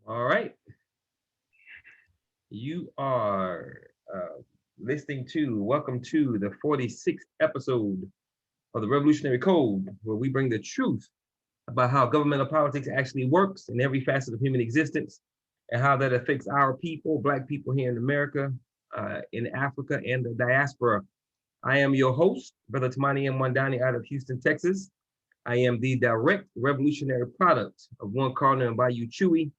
All right. You are listening to, welcome to the 46th episode of the Revolutionary Code, where we bring the truth about how governmental politics actually works in every facet of human existence and how that affects our people, Black people here in America, in Africa, and the diaspora. I am your host, Brother Tamani M. Wandani out of Houston, Texas. I am the direct revolutionary product of one Cardinal and Bayou Chewy,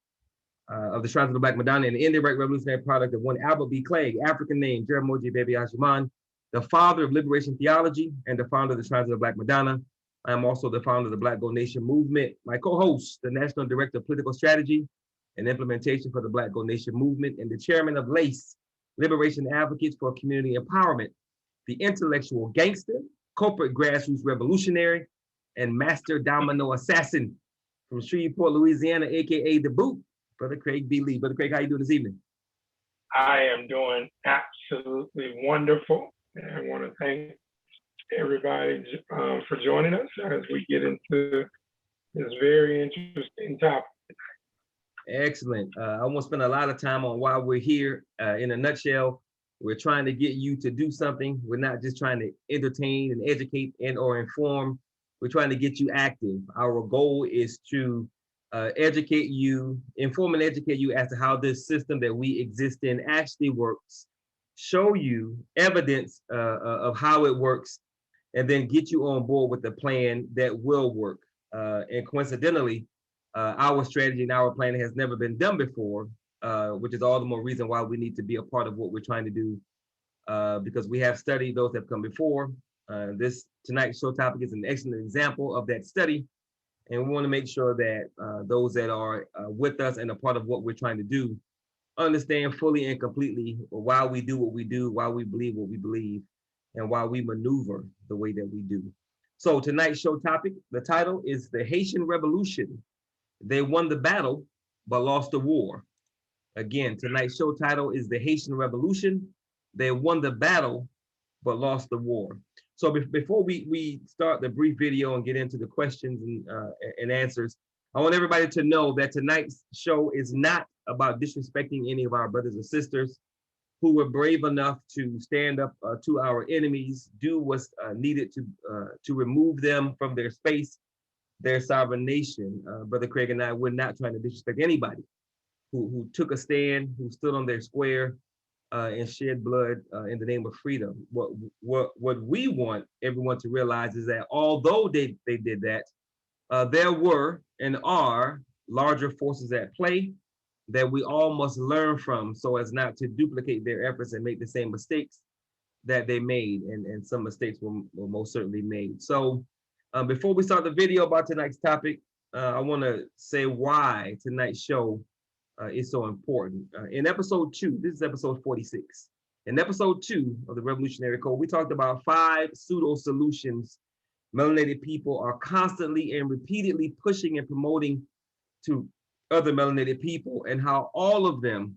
of the Shrines of the Black Madonna, and the indirect revolutionary product of one Albert B. Clegg, African name Jeramogi Bebe Ashiman, the father of liberation theology and the founder of the Shrines of the Black Madonna. I am also the founder of the Black Gold Nation movement. My co-host, the National Director of Political Strategy and Implementation for the Black Gold Nation movement, and the chairman of LACE, Liberation Advocates for Community Empowerment, the intellectual gangster, corporate grassroots revolutionary, and master domino assassin from Shreveport, Louisiana, aka The Boot, Brother Craig B. Lee. Brother Craig, how you doing this evening? I am doing absolutely wonderful. And I want to thank everybody for joining us as we get into this very interesting topic. Excellent. I won't spend a lot of time on why we're here. In a nutshell, we're trying to get you to do something. We're not just trying to entertain and educate and or inform. We're trying to get you active. Our goal is to educate you, inform and educate you as to how this system that we exist in actually works, show you evidence of how it works, and then get you on board with the plan that will work. And coincidentally, our strategy and our plan has never been done before, which is all the more reason why we need to be a part of what we're trying to do, because we have studied those that have come before. This tonight's show topic is an excellent example of that study. And we want to make sure that those that are with us and a part of what we're trying to do understand fully and completely why we do what we do, why we believe what we believe, and why we maneuver the way that we do. So tonight's show topic, the title is The Haitian Revolution. They won the battle, but lost the war. Again, tonight's show title is The Haitian Revolution. They won the battle, but lost the war. So before we start the brief video and get into the questions and answers, I want everybody to know that tonight's show is not about disrespecting any of our brothers and sisters who were brave enough to stand up to our enemies, do what's needed to remove them from their space, their sovereign nation. Brother Craig and I, we're not trying to disrespect anybody who took a stand, who stood on their square, and shed blood in the name of freedom. What we want everyone to realize is that although they did that, there were and are larger forces at play that we all must learn from so as not to duplicate their efforts and make the same mistakes that they made, and some mistakes were most certainly made. So before we start the video about tonight's topic, I want to say why tonight's show is so important. In episode 2, this is episode 46. In episode 2 of the Revolutionary Code, we talked about 5 pseudo solutions melanated people are constantly and repeatedly pushing and promoting to other melanated people, and how all of them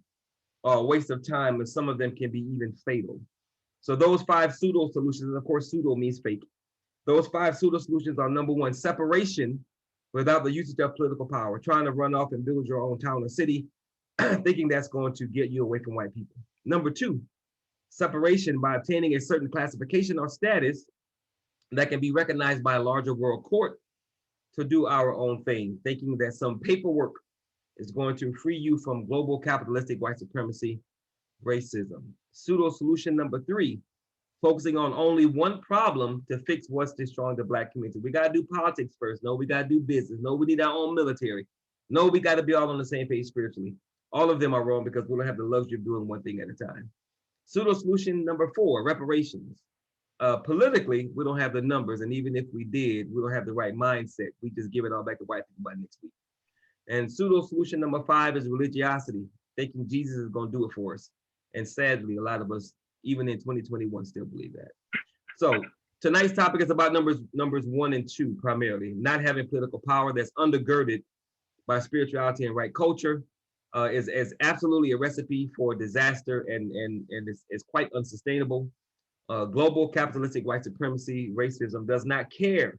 are a waste of time, and some of them can be even fatal. So those 5 pseudo solutions, and of course, pseudo means fake. Those 5 pseudo solutions are: number 1, separation without the usage of political power, trying to run off and build your own town or city, thinking that's going to get you away from white people. Number 2, separation by obtaining a certain classification or status that can be recognized by a larger world court to do our own thing, thinking that some paperwork is going to free you from global capitalistic white supremacy, racism. Pseudo solution number 3, focusing on only one problem to fix what's destroying the Black community. We got to do politics first. No, we got to do business. No, we need our own military. No, we got to be all on the same page spiritually. All of them are wrong because we don't have the luxury of doing one thing at a time. Pseudo solution number 4, reparations. Politically, we don't have the numbers, and even if we did, we don't have the right mindset. We just give it all back to white people by next week. And pseudo solution number 5 is religiosity, thinking Jesus is going to do it for us. And sadly, a lot of us, even in 2021, still believe that. So tonight's topic is about numbers 1 and 2 primarily. Not having political power that's undergirded by spirituality and right culture is absolutely a recipe for disaster, and it's quite unsustainable. Global capitalistic white supremacy, racism does not care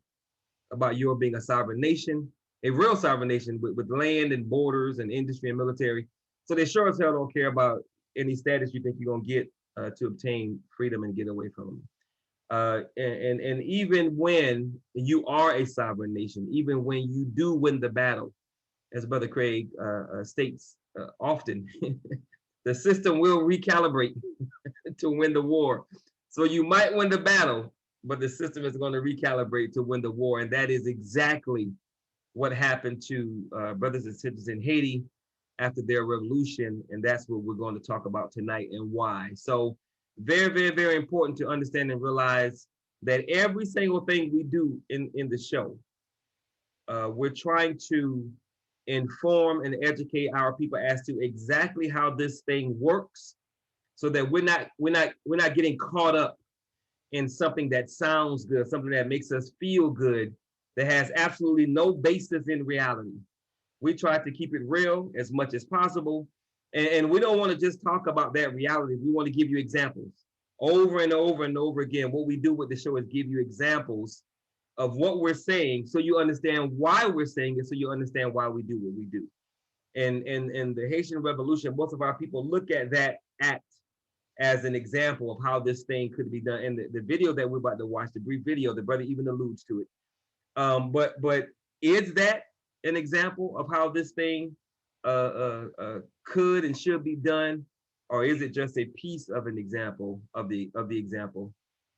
about your being a sovereign nation. a real sovereign nation with land and borders and industry and military. So they sure as hell don't care about any status you think you're gonna get to obtain freedom and get away from them. And even when you are a sovereign nation, even when you do win the battle, as Brother Craig states often, the system will recalibrate to win the war. So you might win the battle, but the system is going to recalibrate to win the war. And that is exactly what happened to brothers and sisters in Haiti after their revolution. And that's what we're going to talk about tonight and why. So very, very, very important to understand and realize that every single thing we do in the show, we're trying to inform and educate our people as to exactly how this thing works, so that we're not getting caught up in something that sounds good, something that makes us feel good, that has absolutely no basis in reality. We try to keep it real as much as possible. And we don't want to just talk about that reality. We want to give you examples over and over and over again. What we do with the show is give you examples of what we're saying, so you understand why we're saying it, so you understand why we do what we do. And the Haitian Revolution, most of our people look at that act as an example of how this thing could be done. And the video that we're about to watch, the brief video, the brother even alludes to it. But is that an example of how this thing could and should be done, or is it just a piece of an example of the example?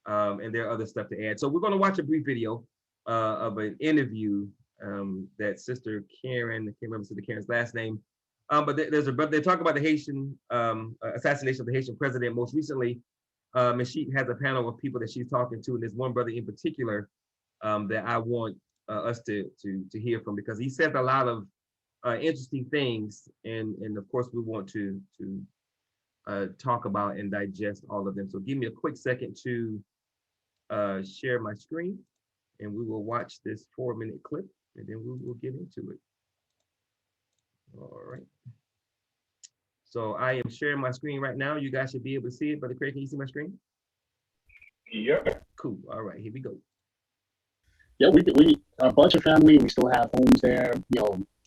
And there are other stuff to add. So we're going to watch a brief video of an interview that Sister Karen, I can't remember Sister Karen's last name, but there's a brother. They talk about the Haitian assassination of the Haitian president most recently, and she has a panel of people that she's talking to, and there's one brother in particular that I want us to hear from, because he says a lot of interesting things, and of course we want to talk about and digest all of them. So give me a quick second to share my screen, and we will watch this 4-minute clip, and then we will get into it. All right. So I am sharing my screen right now. You guys should be able to see it. Brother Craig, can you see my screen? Yep. Cool. All right, here we go. Yeah, we a bunch of family. We still have homes there,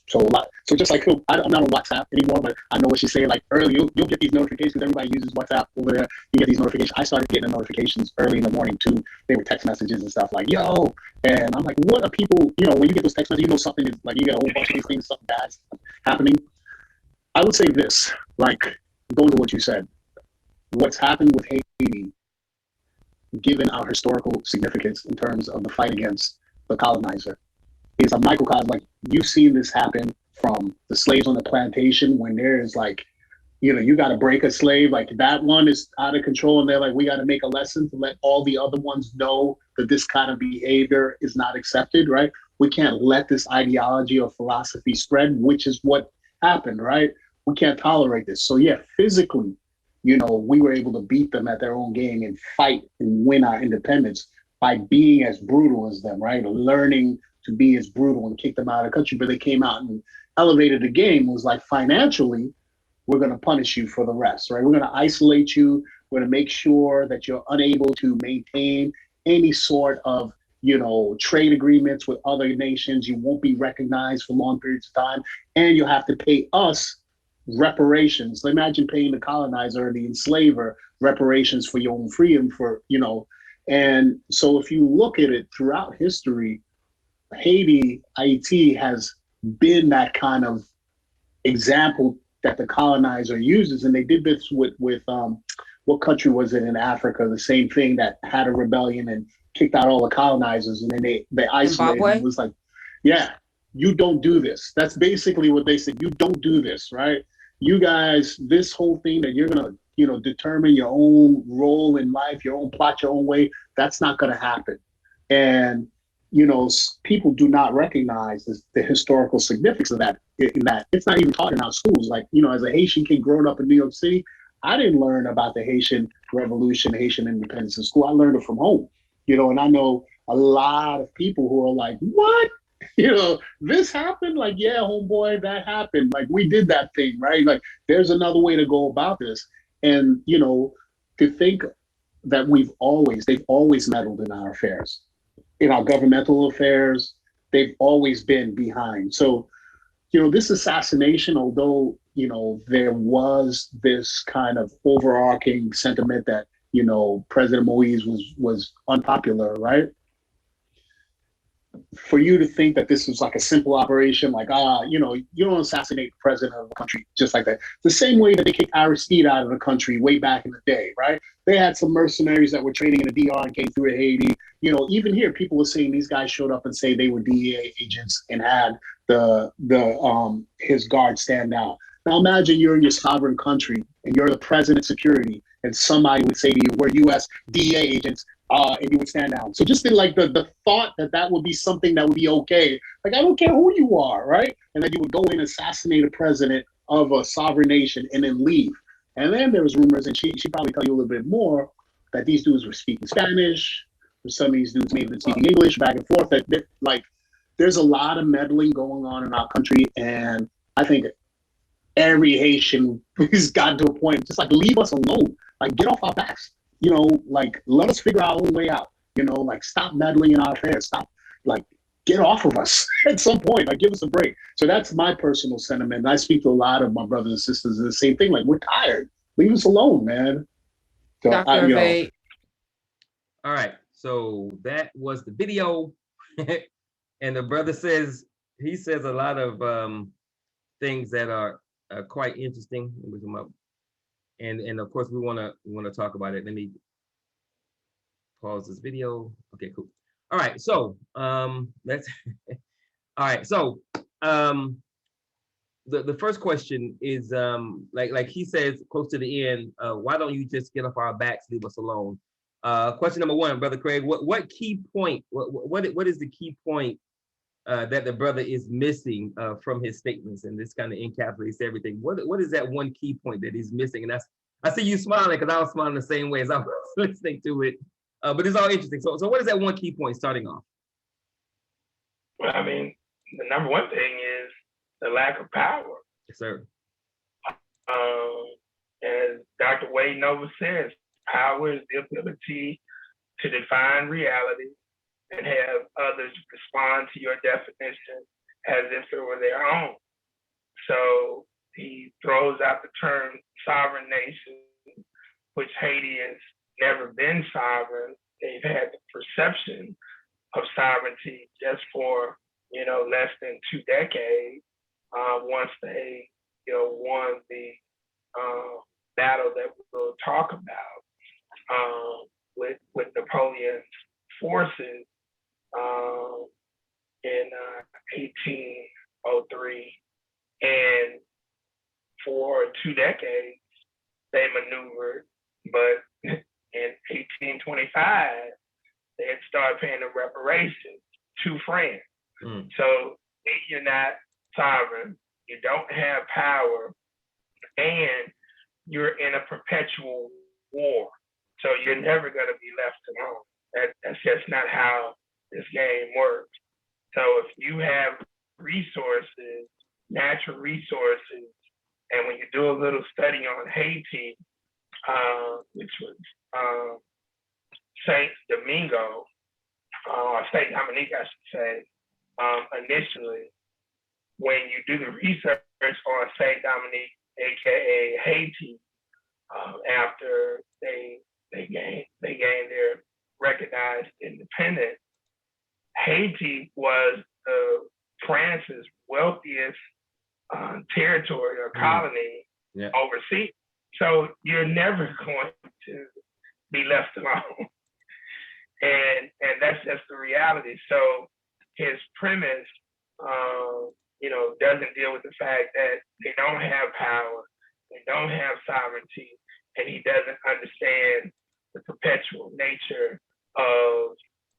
So a lot. So just like I'm not on WhatsApp anymore, but I know what she's saying. Like early, you'll get these notifications. Everybody uses WhatsApp over there. You get these notifications. I started getting the notifications early in the morning too. They were text messages and stuff like, "Yo," and I'm like, "What are people?" When you get those text messages, something is like, you get a whole bunch of these things, something bad's happening. I would say this, like going to what you said. What's happened with Haiti, given our historical significance in terms of the fight against the colonizer, is a microcosm. Like, you've seen this happen from the slaves on the plantation, when there is like, you got to break a slave, like that one is out of control, and they're like, we got to make a lesson to let all the other ones know that this kind of behavior is not accepted, right? We can't let this ideology or philosophy spread, which is what happened, right? We can't tolerate this. So yeah, physically, we were able to beat them at their own game and fight and win our independence by being as brutal as them, right? Learning to be as brutal and kick them out of the country. But they came out and elevated the game. It was like, financially, we're going to punish you for the rest, right? We're going to isolate you. We're going to make sure that you're unable to maintain any sort of, trade agreements with other nations. You won't be recognized for long periods of time, and you'll have to pay us reparations. So imagine paying the colonizer or the enslaver reparations for your own freedom, and so if you look at it throughout history, Haiti has been that kind of example that the colonizer uses. And they did this with what country was it in Africa? The same thing, that had a rebellion and kicked out all the colonizers, and then they isolated. It was like, yeah, you don't do this. That's basically what they said. You don't do this, right? You guys, this whole thing that you're gonna, determine your own role in life, your own plot, your own way, that's not gonna happen. And people do not recognize the historical significance of that. In that it's not even taught in our schools. Like, as a Haitian kid growing up in New York City, I didn't learn about the Haitian Revolution, Haitian independence in school. I learned it from home. And I know a lot of people who are like, what? This happened? Like, yeah, homeboy, that happened. Like, we did that thing, right? Like, there's another way to go about this. And, to think that they've always meddled in our affairs, in our governmental affairs, they've always been behind. So, you know, this assassination, although, you know, there was this kind of overarching sentiment that, you know, President Moise was unpopular, right? For you to think that this was like a simple operation, like, you know, you don't assassinate the president of the country just like that. The same way that they kicked Aristide out of the country way back in the day, right? They had some mercenaries that were training in the DR and came through to Haiti. You know, even here, people were saying these guys showed up and say they were DEA agents and had his guard stand down. Now imagine you're in your sovereign country and you're the president's security, and somebody would say to you, "We're U.S. DEA agents," and you would stand down. So just in like the thought that that would be something that would be okay. Like, I don't care who you are, right? And then you would go in and assassinate a president of a sovereign nation and then leave. And then there was rumors, and she probably tell you a little bit more, that these dudes were speaking Spanish, or some of these dudes may have been speaking English back and forth. That like, there's a lot of meddling going on in our country, and I think every Haitian has gotten to a point, just like, leave us alone, like, get off our backs, you know, like, let us figure our own way out, you know, like, stop meddling in our affairs, stop, like, get off of us at some point, like, give us a break. So that's my personal sentiment. I speak to a lot of my brothers and sisters, the same thing, like, we're tired, leave us alone, man. So Dr. Vade. All right, so that was the video. And the brother says, he says a lot of things that are quite interesting. And of course we want to talk about it. Let me pause this video. Okay, cool. All right, so let's all right, so the first question is like he says close to the end, why don't you just get off our backs, leave us alone? Question number one, Brother Craig, what key point, what is the key point that the brother is missing from his statements? And this kind of encapsulates everything. What is that one key point that he's missing? And I see you smiling because I was smiling the same way as I was listening to it. But it's all interesting. So what is that one key point starting off? Well, I mean, the number one thing is the lack of power. Yes, sir. As Dr. Wade Nova says, power is the ability to define reality and have others respond to your definition as if it were their own. So he throws out the term sovereign nation, which Haiti has never been sovereign. They've had the perception of sovereignty just for, you know, less than 2 decades, once they, you know, won the battle that we'll talk about with Napoleon's forces in 1803. And for 2 decades, they maneuvered, but in 1825, they had started paying the reparations to France. So if you're not sovereign, you don't have power, and you're in a perpetual war. So you're never going to be left alone. That's just not how this game works. So if you have resources, natural resources, and when you do a little study on Haiti, which was Saint Domingo, or Saint Dominique, I should say, initially, when you do the research on Saint Dominique, aka Haiti, after they gained their recognized independence, Haiti was France's wealthiest territory or colony overseas. So you're never going to be left alone. and that's just the reality. So his premise, you know, doesn't deal with the fact that they don't have power, they don't have sovereignty, and he doesn't understand the perpetual nature of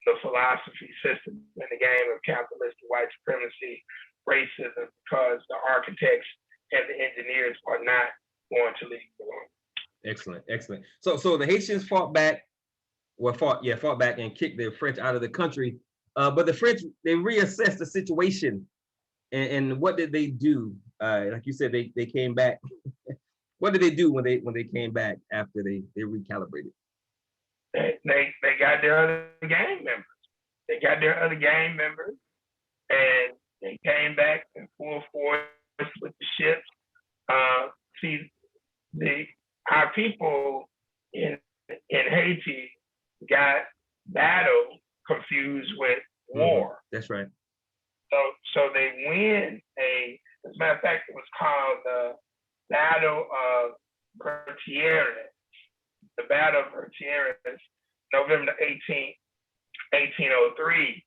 the philosophy system in the game of capitalistic white supremacy, racism, because the architects and the engineers are not going to leave it alone. Excellent, excellent. So the Haitians fought back and kicked the French out of the country. But the French, they reassessed the situation. And what did they do? Like you said, they came back. What did they do when they came back after they recalibrated? They got their other gang members. They got their other gang members, and they came back in full force with the ships. See, our people in Haiti got battle confused with war. That's right. So they win as a matter of fact, it was called the Battle of Bertieres. The Battle of Bertieres, November 18th, 1803.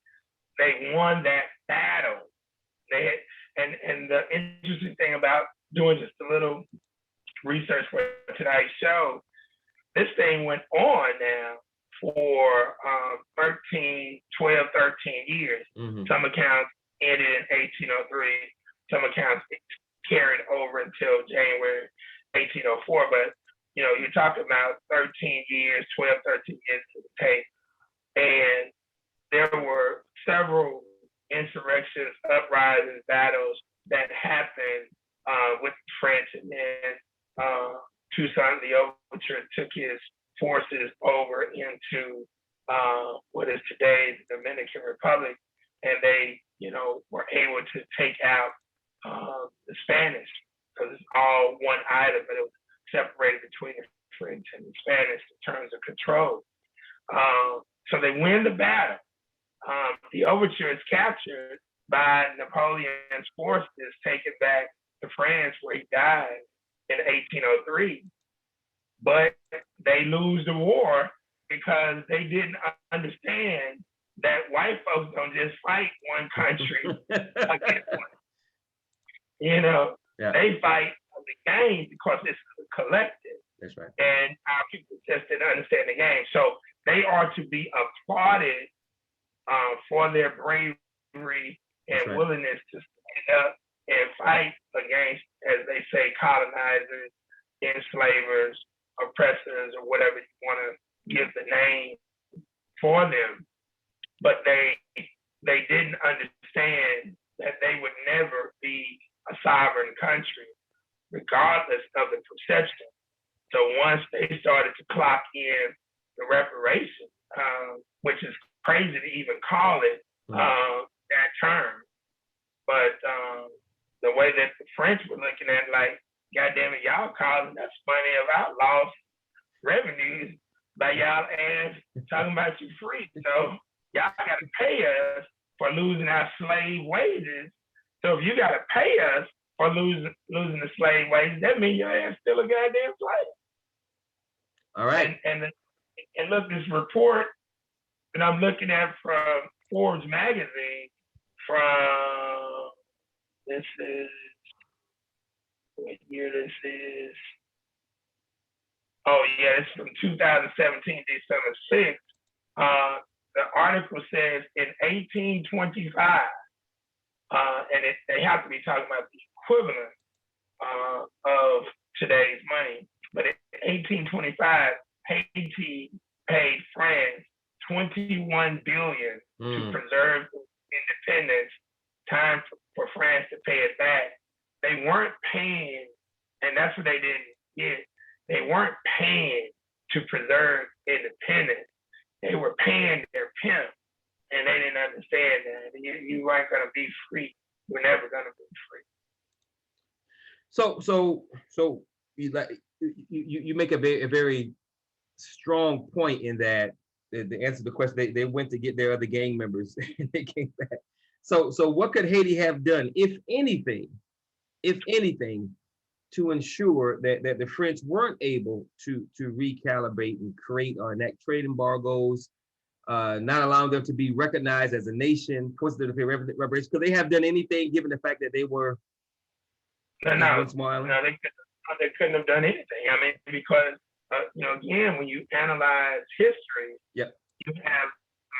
They won that battle. They had, and the interesting thing about doing just a little research for tonight's show, this thing went on now for 13 years. Some accounts ended in 1803. Some accounts carried over until January 1804. But, you're talking about 13 years, 13 years to the tape. And there were several insurrections, uprisings, battles that happened with the French. And then Toussaint Louverture took his forces over into what is today the Dominican Republic, and they, were able to take out the Spanish, because it's all one item, but it was separated between the French and the Spanish in terms of control. So they win the battle. The overture is captured by Napoleon's forces, taken back to France, where he died in 1803. But they lose the war because they didn't understand that white folks don't just fight one country against one. They fight the game because it's collective. That's right. And our people just didn't understand the game. So they are to be applauded for their bravery and willingness to stand up and fight against, as they say, colonizers, enslavers, oppressors, or whatever you want to give the name for them. But they didn't understand that they would never be a sovereign country, regardless of the perception. So once they started to clock in the reparations, which is crazy to even call it that term, but the way that the French were looking at, like, God damn it, y'all calling us money of our lost revenues by y'all ass talking about you free. So y'all got to pay us for losing our slave wages. So if you got to pay us for losing the slave wages, that means your ass still a goddamn slave. All right. And look, this report that I'm looking at from Forbes magazine, this is, what year this is? Oh yeah, it's from 2017, December 6th. The article says in 1825, and they have to be talking about the equivalent of today's money, but in 1825, Haiti paid France $21 billion to preserve independence. Time for France to pay it back. They weren't paying, and that's what they didn't get. They weren't paying to preserve independence. They were paying their pimp, and they didn't understand that. You weren't going to be free. You're never going to be free. So you make a very strong point in that the answer to the question, they went to get their other gang members and they came back. So what could Haiti have done, if anything, to ensure that the French weren't able to recalibrate and create or enact trade embargoes, not allowing them to be recognized as a nation, forcing them to pay reparations? Could they have done anything given the fact that they were no, small island? No, they couldn't have done anything. I mean, because again, when you analyze history, you have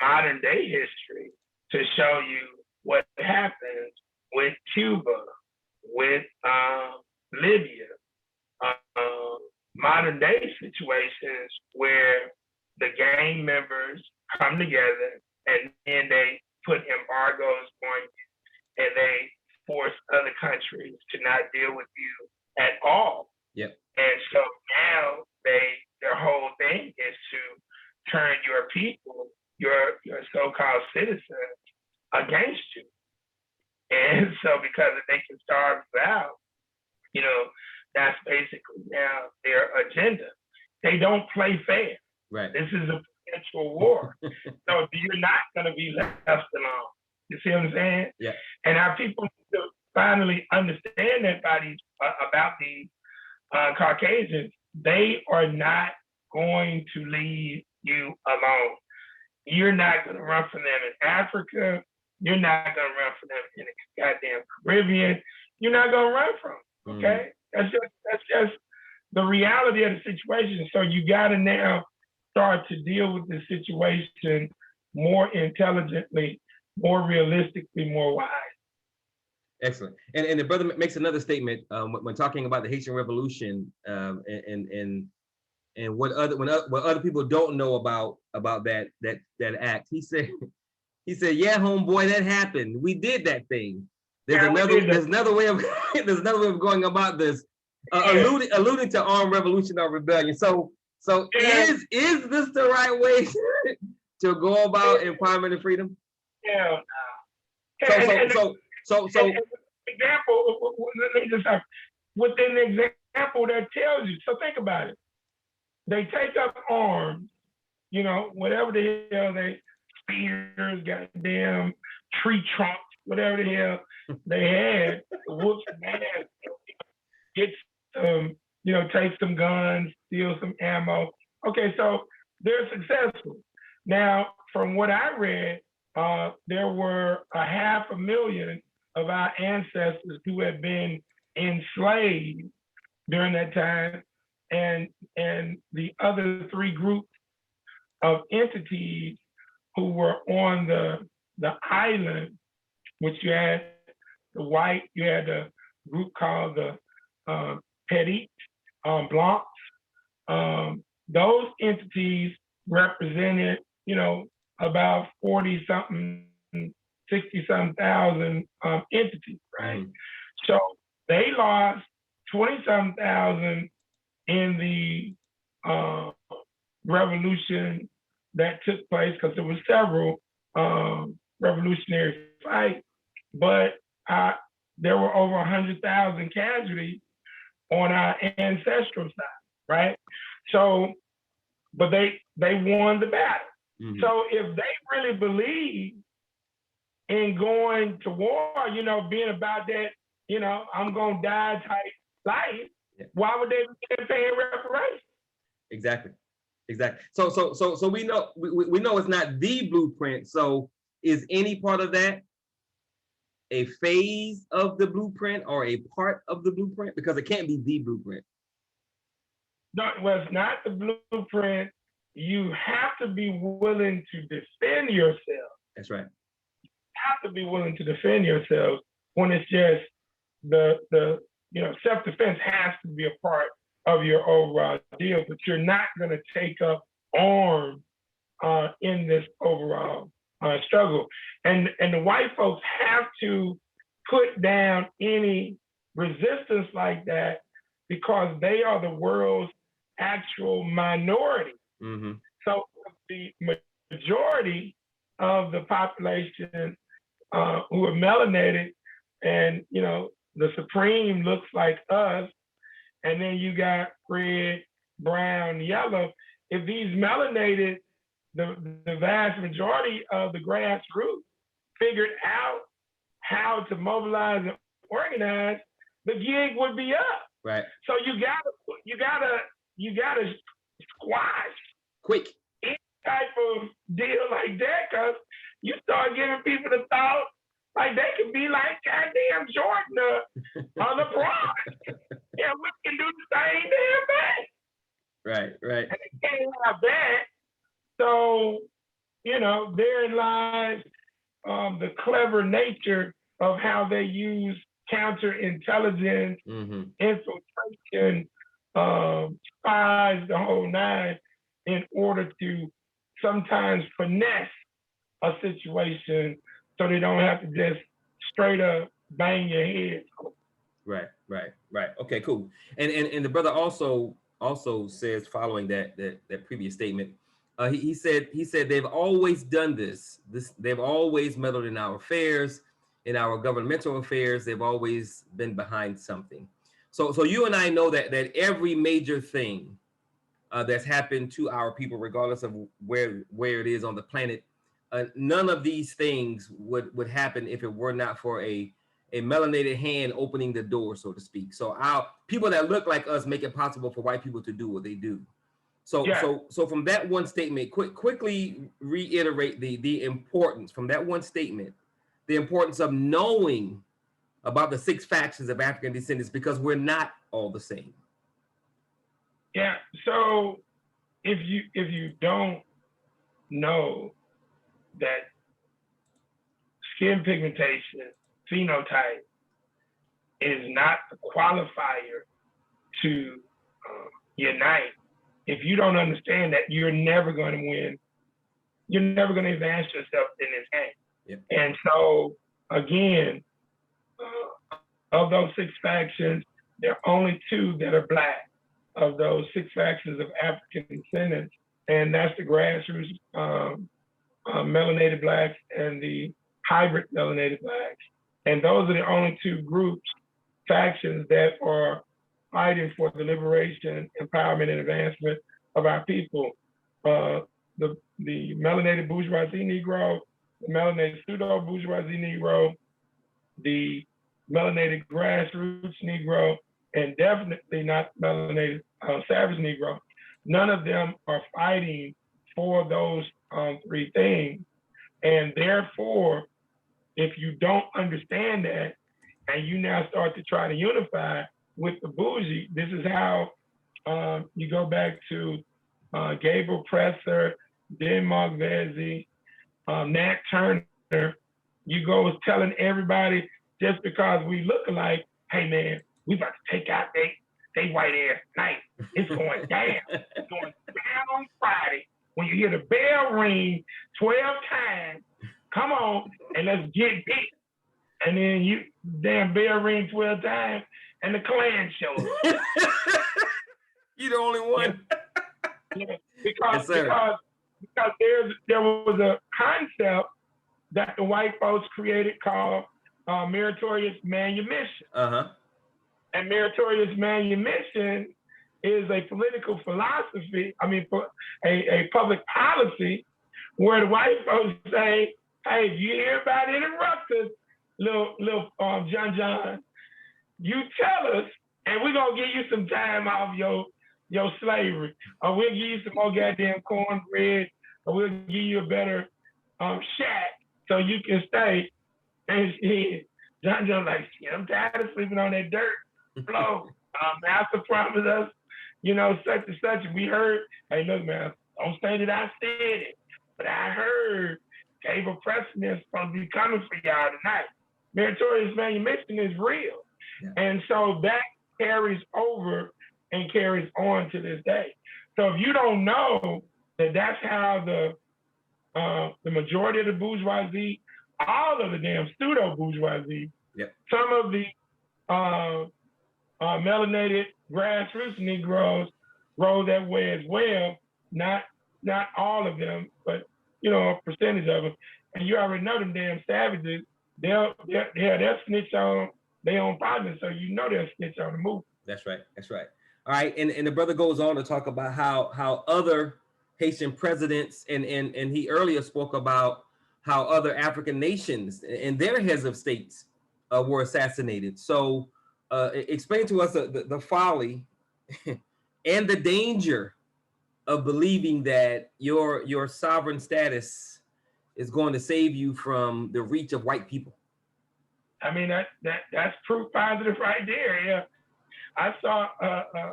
modern day history to show you what happened with Cuba, with Libya, modern day situations where the gang members come together and then they put embargoes on you and they force other countries to not deal with you at all. Yep. And so now their whole thing is to turn your people, your so-called citizens, against you. And so because if they can starve you out, you know, that's basically now their agenda. They don't play fair. Right. This is a potential war. So you're not going to be left alone. You see what I'm saying? Yeah. And our people need to finally understand that about these Caucasians. They are not going to leave you alone. You're not going to run from them in Africa. You're not going to run from them in the goddamn Caribbean. You're not going to run from them, okay? That's just the reality of the situation. So you got to now start to deal with the situation more intelligently, more realistically, more wise. Excellent. And the brother makes another statement when talking about the Haitian Revolution and what other people don't know about that act. He said, yeah, homeboy, that happened. We did that thing. There's another way of going about this, alluding to armed revolution or rebellion. So is this the right way to go about empowerment and freedom? Yeah. So example, let me just have within the example that tells you. So think about it. They take up arms, you know, whatever the hell spears, goddamn tree trunks, whatever the hell they had, whoops man, get some, you know, take some guns, steal some ammo. Okay, so they're successful. Now, from what I read, there were 500,000 of our ancestors who had been enslaved during that time, and the other three groups of entities who were on the island, which you had the white, you had a group called the Petit Blancs. Those entities represented, you know, about 40-something, 60-something thousand entities, right? So they lost 20-something thousand in the revolution that took place, because there were several revolutionary fights, but there were over 100,000 casualties on our ancestral side, right? So, but they won the battle. So if they really believe in going to war, you know, being about that, you know, I'm gonna die type life, why would they be paying reparations? Exactly. So we know it's not the blueprint. So is any part of that a phase of the blueprint or a part of the blueprint? Because it can't be the blueprint. No, well, it's not the blueprint. You have to be willing to defend yourself. That's right. You have to be willing to defend yourself when it's just the you know, self-defense has to be a part of your overall deal, but you're not going to take up arms in this overall struggle. And the white folks have to put down any resistance like that, because they are the world's actual minority. So the majority of the population who are melanated, and you know, the supreme looks like us, and then you got red, brown, yellow. If these melanated, the vast majority of the grassroots figured out how to mobilize and organize, the gig would be up. Right. So you gotta squash quick any type of deal like that, because you start giving people the thought like they could be like goddamn Jordan or LeBron. Yeah, we can do the same damn thing. Right. And they can't have that. So, you know, therein lies the clever nature of how they use counterintelligence, infiltration, spies, the whole nine, in order to sometimes finesse a situation so they don't have to just straight up bang your head. Right. Okay, cool. And the brother also says, following that previous statement, he said they've always done this. They've always meddled in our affairs. in our governmental affairs, they've always been behind something. So you and I know that every major thing that's happened to our people, regardless of where it is on the planet, none of these things would happen if it were not for a melanated hand opening the door, so to speak. So our people that look like us make it possible for white people to do what they do. So Yeah. so from that one statement, quickly reiterate the importance from that one statement, the importance of knowing about the 6 factions of African descendants, because we're not all the same. Yeah. So if you don't know that skin pigmentation, phenotype is not a qualifier to unite, if you don't understand that, you're never going to win. You're never going to advance yourself in this game. Yeah. And so, again, of those 6 factions, there are only 2 that are Black of those 6 factions of African descendants, and that's the grassroots melanated Blacks and the hybrid melanated Blacks. And those are the only 2 groups, factions that are fighting for the liberation, empowerment, and advancement of our people. The melanated bourgeoisie Negro, the melanated pseudo-bourgeoisie Negro, the melanated grassroots Negro, and definitely not melanated savage Negro. None of them are fighting for those 3 things. And therefore, if you don't understand that, and you now start to try to unify with the bougie, this is how you go back to Gabriel Presser, Denmark Vesey, Nat Turner. You go telling everybody, just because we look alike, hey man, we about to take out they white ass tonight. It's going down. It's going down on Friday. When you hear the bell ring 12 times, come on and let's get it. And then you damn bell ring 12 times and the Klan shows up. You're the only one. Yeah. Because Yes, there was a concept that the white folks created called meritorious manumission. Uh-huh. And meritorious manumission is a political philosophy, a public policy where the white folks say, hey, if you hear about any ruckus, little John, you tell us, and we're gonna give you some time off your slavery, or we'll give you some more goddamn cornbread, or we'll give you a better shack so you can stay. And John like, shit, I'm tired of sleeping on that dirt floor. Master promised us, such and such. We heard, hey, look, man, don't say that I said it, but I heard Gabriel Preston is supposed to be coming for y'all tonight. Meritorious manumission is real. Yeah. And so that carries over and carries on to this day. So if you don't know that that's how the majority of the bourgeoisie, all of the damn pseudo-bourgeoisie, yep. Some of the melanated grassroots Negroes roll that way as well, not all of them, but a percentage of them. And you already know them damn savages, they'll snitch on their own partners, so they'll snitch on the move. That's right. All right, and the brother goes on to talk about how other Haitian presidents, and he earlier spoke about how other African nations and their heads of states were assassinated. So explain to us the folly and the danger of believing that your sovereign status is going to save you from the reach of white people. I mean, that's proof positive right there. Yeah, I saw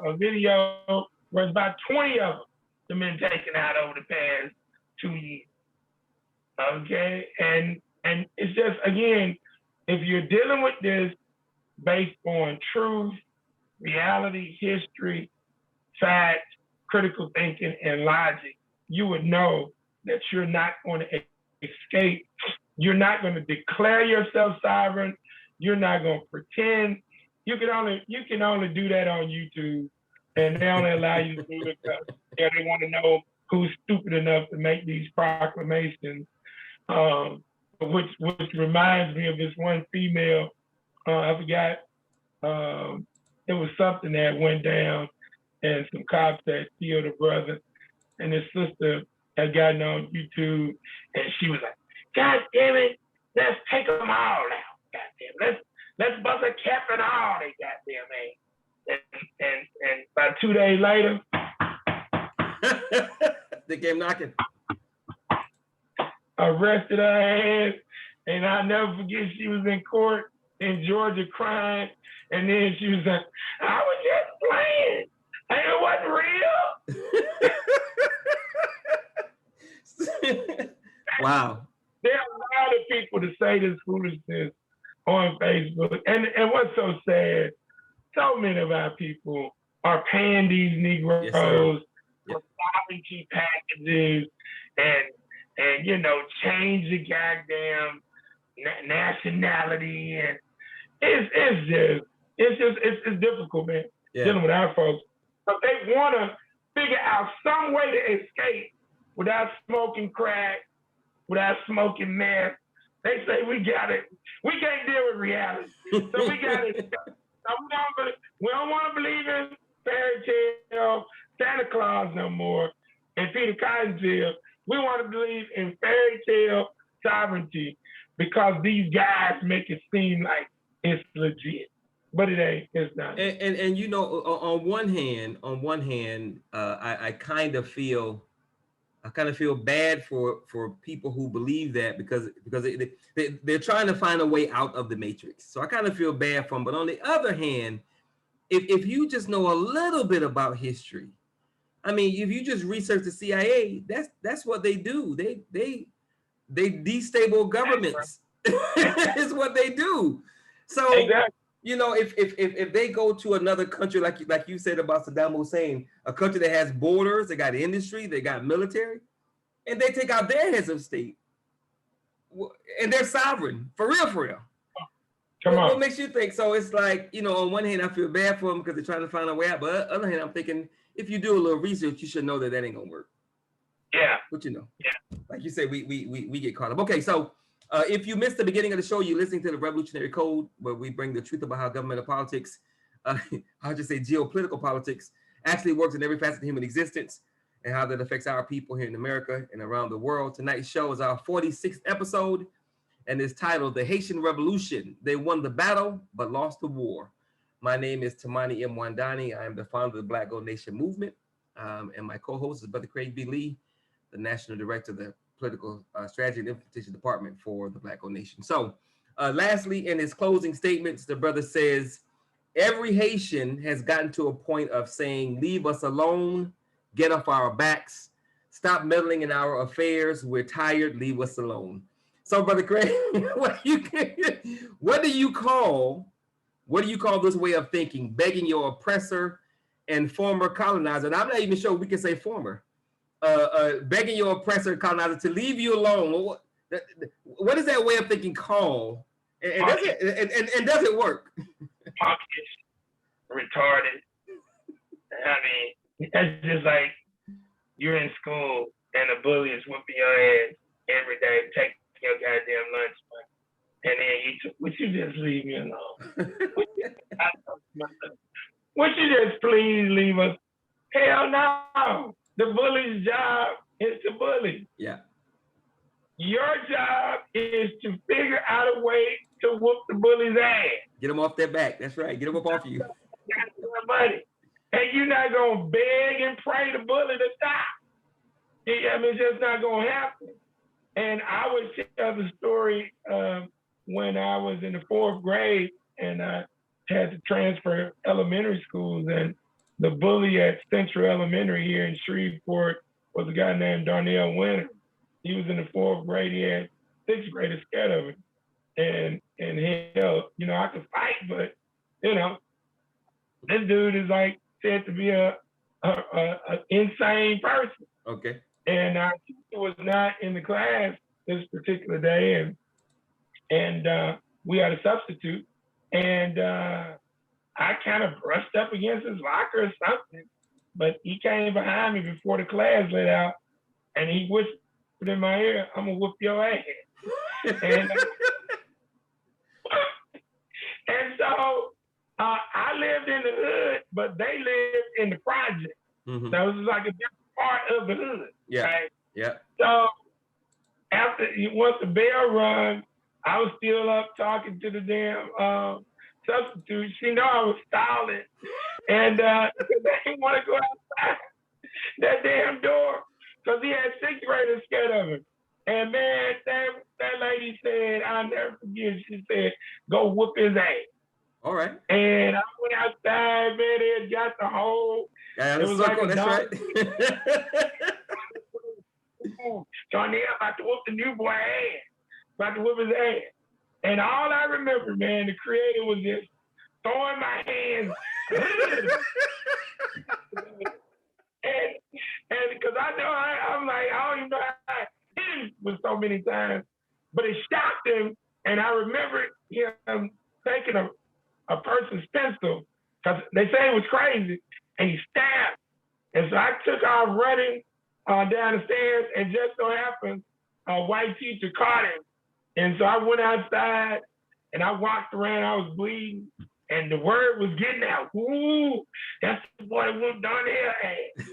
a video where it's about 20 of them been taken out over the past 2 years. Okay, and it's just, again, if you're dealing with this based on truth, reality, history, fact, critical thinking, and logic, you would know that you're not going to escape. You're not going to declare yourself sovereign. You're not going to pretend. You can only do that on YouTube, and they only allow you to do it because they want to know who's stupid enough to make these proclamations. which reminds me of this one female. I forgot. It was something that went down, and some cops had killed a brother, and his sister had gotten on YouTube, and she was like, "God damn it, let's take them all out. God damn, let's bust a cap and all they goddamn man." And about 2 days later, they came knocking. Arrested her ass, and I'll never forget, she was in court in Georgia crying, and then she was like, "I was just playing, and it wasn't real." Wow. There are a lot of people to say this foolishness on Facebook, and what's so sad, so many of our people are paying these Negroes for sovereignty packages and change the goddamn nationality, and it's difficult, man, dealing with our folks. But they want to figure out some way to escape without smoking crack, without smoking meth. They say we can't deal with reality, so we got to. We don't want to believe in fairy tale Santa Claus no more and Peter Cottontail. We want to believe in fairy tale sovereignty because these guys make it seem like it's legit, but it ain't. It's not. And on one hand, I kind of feel bad for people who believe that because they're trying to find a way out of the matrix. So I kind of feel bad for them. But on the other hand, if you just know a little bit about history, I mean, if you just research the CIA, that's what they do. They destabilize governments. Is what they do. So exactly. If they go to another country, like you said about Saddam Hussein, a country that has borders, they got industry, they got military, and they take out their heads of state, and they're sovereign for real. Come on. What makes you think? So it's like, on one hand, I feel bad for them because they're trying to find a way out, but on the other hand, I'm thinking if you do a little research, you should know that ain't gonna work. Yeah. But Yeah. like you said, we get caught up. Okay, so. If you missed the beginning of the show, you're listening to the Revolutionary Code, where we bring the truth about how governmental politics, I'll just say geopolitical politics, actually works in every facet of human existence and how that affects our people here in America and around the world. Tonight's show is our 46th episode and is titled The Haitian Revolution. They won the battle, but lost the war. My name is Tamani M. Wandani. I am the founder of the Black Gold Nation Movement. And my co-host is Brother Craig B. Lee, the National Director of the Political Strategy and Implementation Department for the Black Gold Nation. So lastly, in his closing statements, the brother says, every Haitian has gotten to a point of saying, leave us alone, get off our backs, stop meddling in our affairs, we're tired, leave us alone. So Brother Craig, what do you call this way of thinking, begging your oppressor and former colonizer? And I'm not even sure we can say former. Begging your oppressor and colonizer to leave you alone. What is that way of thinking called? And does it work? Punkish, retarded. I mean, that's just like you're in school and the bully is whooping your ass every day, taking your goddamn lunch money. And then would you just leave me alone? Would you just please leave us? Hell no. The bully's job is to bully. Yeah. Your job is to figure out a way to whoop the bully's ass. Get them off their back. That's right. Get them up off you. Money. And you're not going to beg and pray the bully to stop. I mean, it's just not going to happen. And I would tell the story when I was in the 4th grade and I had to transfer elementary schools, and the bully at Central Elementary here in Shreveport was a guy named Darnell Winter. He was in the 4th grade. He had 6th graders scared of him. And hell, I could fight, but, this dude is like said to be a insane person. Okay. And our teacher was not in the class this particular day, and we had a substitute. And I kind of brushed up against his locker or something, but he came behind me before the class let out, and he whispered in my ear, "I'm gonna whoop your ass." And and so I lived in the hood, but they lived in the project. Mm-hmm. So it was like a different part of the hood. Yeah. Right? Yeah. So once the bell rung, I was still up talking to the damn substitute. She know I was stalling, and because they didn't want to go outside that damn door because he had sixth graders scared of him. And man, that lady said, I'll never forget. She said, "Go whoop his ass." All right. And I went outside, man. They had got the whole. It was like that's right. Darnell about to whoop the new boy ass. About to whoop his ass. And all I remember, man, the creator was just throwing my hands. and because I know I'm like, I don't even know how I hit him with so many times, but it shocked him. And I remember him taking a person's pencil, because they say it was crazy, and he stabbed. And so I took off running down the stairs, and just so happened, a white teacher caught him. And so I went outside, and I walked around, I was bleeding, and the word was getting out. Ooh, that's the boy that whooped Darnell ass.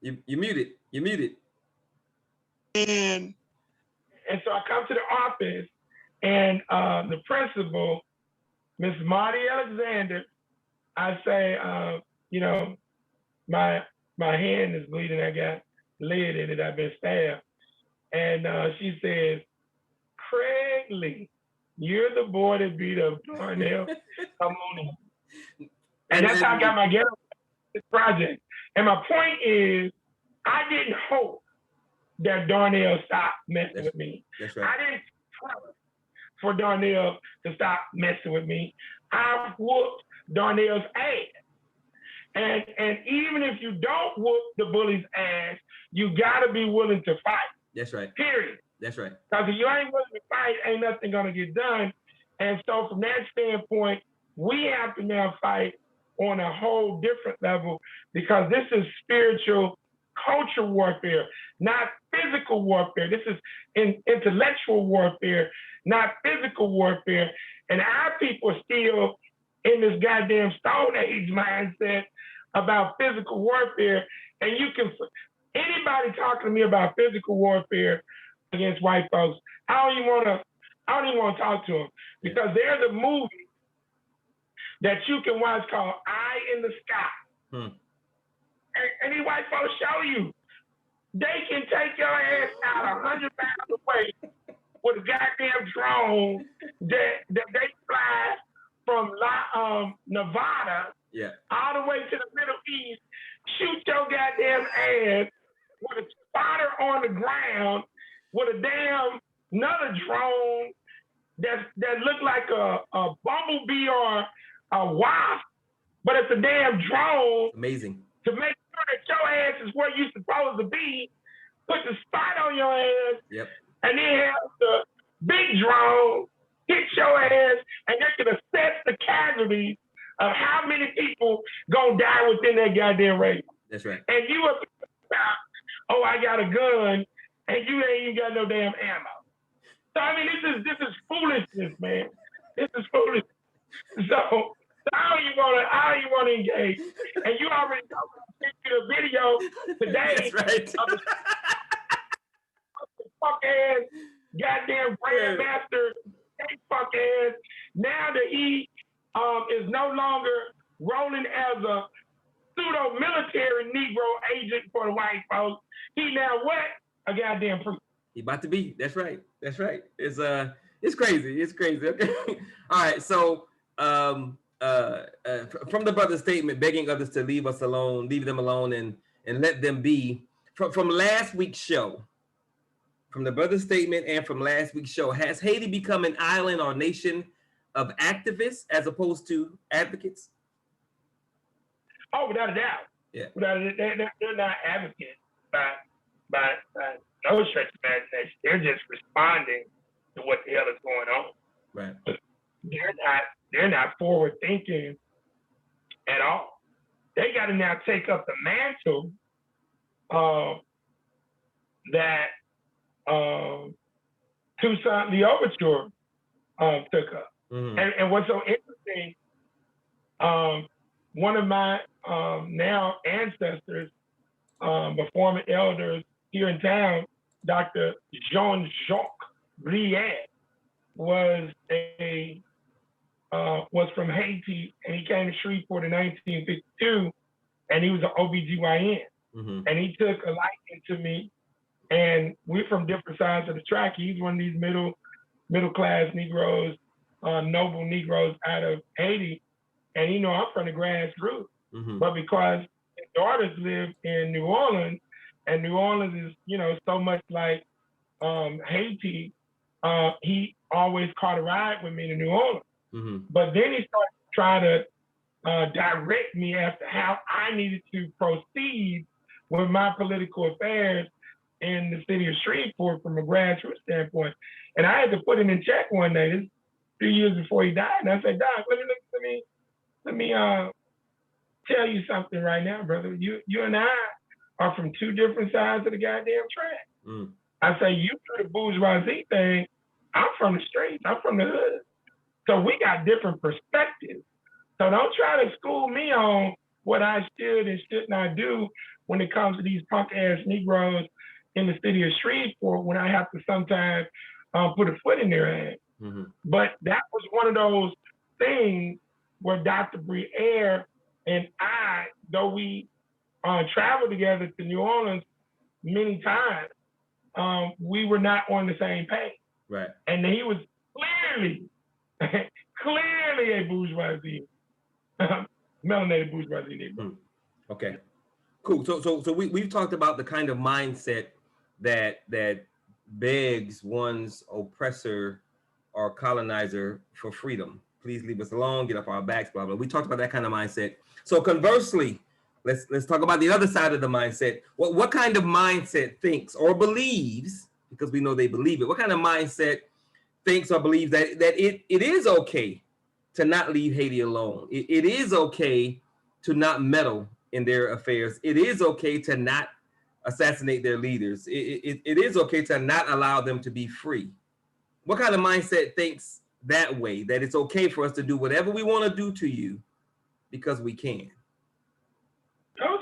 You muted. You muted. And so I come to the office, and the principal, Miss Marty Alexander, I say, my hand is bleeding. I got lead in it. I've been stabbed. And she says, "Craig Lee, you're the boy that beat up Darnell. Come on in." And that's how I got my get up this project. And my point is, I didn't hope that Darnell stopped messing with me. That's right. I didn't trust for Darnell to stop messing with me. I whooped Darnell's ass. And even if you don't whoop the bully's ass, you gotta be willing to fight. That's right. Period. That's right. Because if you ain't willing to fight, ain't nothing gonna get done. And so from that standpoint, we have to now fight on a whole different level, because this is spiritual culture warfare, not physical warfare. This is intellectual warfare, not physical warfare. And our people are still in this goddamn Stone Age mindset about physical warfare. And anybody talking to me about physical warfare against white folks, I don't even want to talk to them, because there's a movie that you can watch called Eye in the Sky. And these white folks show you they can take your ass out 100 miles away with a goddamn drone that they fly from Nevada all the way to the Middle East, shoot your goddamn ass with a spotter on the ground with a damn another drone that look like a bumblebee or a wasp, but it's a damn drone. Amazing. To make sure that your ass is where you're supposed to be, put the spot on your ass, and then have the big drone hit your ass, and they can assess the casualties of how many people gonna die within that goddamn race. That's right. And you are about, oh, I got a gun, and you ain't even got no damn ammo. So I mean, this is foolishness, man. This is foolish. So how you wanna engage? And you already know I sent you a video today. That's right. Of the fuck ass goddamn grandmaster, fuck ass. Now that he is no longer rolling as a pseudo military Negro agent for the white folks, he now what? A goddamn priest. He about to be. That's right. That's right. It's crazy. It's crazy. Okay. All right. So from the brother's statement, begging others to leave them alone and let them be. From last week's show, from the brother's statement and from last week's show, has Haiti become an island or nation of activists as opposed to advocates? Oh, without a doubt. Yeah. They're not advocates by no stretch of imagination. They're just responding to what the hell is going on. Right. They're not forward thinking at all. They got to now take up the mantle that Toussaint L'Ouverture took up. And what's so interesting, one of my now ancestors, but former elders here in town, Dr. Jean-Jacques Brière, was from Haiti, and he came to Shreveport in 1952, and he was an OBGYN. And he took a liking to me, and we're from different sides of the track. He's one of these middle class Negroes, noble Negroes out of Haiti, and I'm from the grassroots. But because his daughters live in New Orleans, and New Orleans is so much like Haiti, he always caught a ride with me to New Orleans. But then he started trying to direct me as to how I needed to proceed with my political affairs in the city of Shreveport from a grassroots standpoint. And I had to put it in check one day, this 3 years before he died. And I said, Doc, let me tell you something right now, brother. You and I are from two different sides of the goddamn track. I say, you do the bourgeoisie thing, I'm from the streets, I'm from the hood. So we got different perspectives. So don't try to school me on what I should and should not do when it comes to these punk ass Negroes in the city of Shreveport, when I have to sometimes put a foot in their ass. But that was one of those things where Dr. Brière and I, though we traveled together to New Orleans many times, we were not on the same page. Right. And he was clearly a bourgeoisie, melanated bourgeoisie Negro. Okay, cool. So we've talked about the kind of mindset that begs one's oppressor or colonizer for freedom. Please leave us alone, get off our backs, blah, blah. We talked about that kind of mindset. So conversely, let's talk about the other side of the mindset. What kind of mindset thinks or believes, because we know they believe it, what kind of mindset thinks or believes that it is okay to not leave Haiti alone? It is okay to not meddle in their affairs. It is okay to not assassinate their leaders. It is okay to not allow them to be free. What kind of mindset thinks that way, that it's okay for us to do whatever we want to do to you because we can? Those are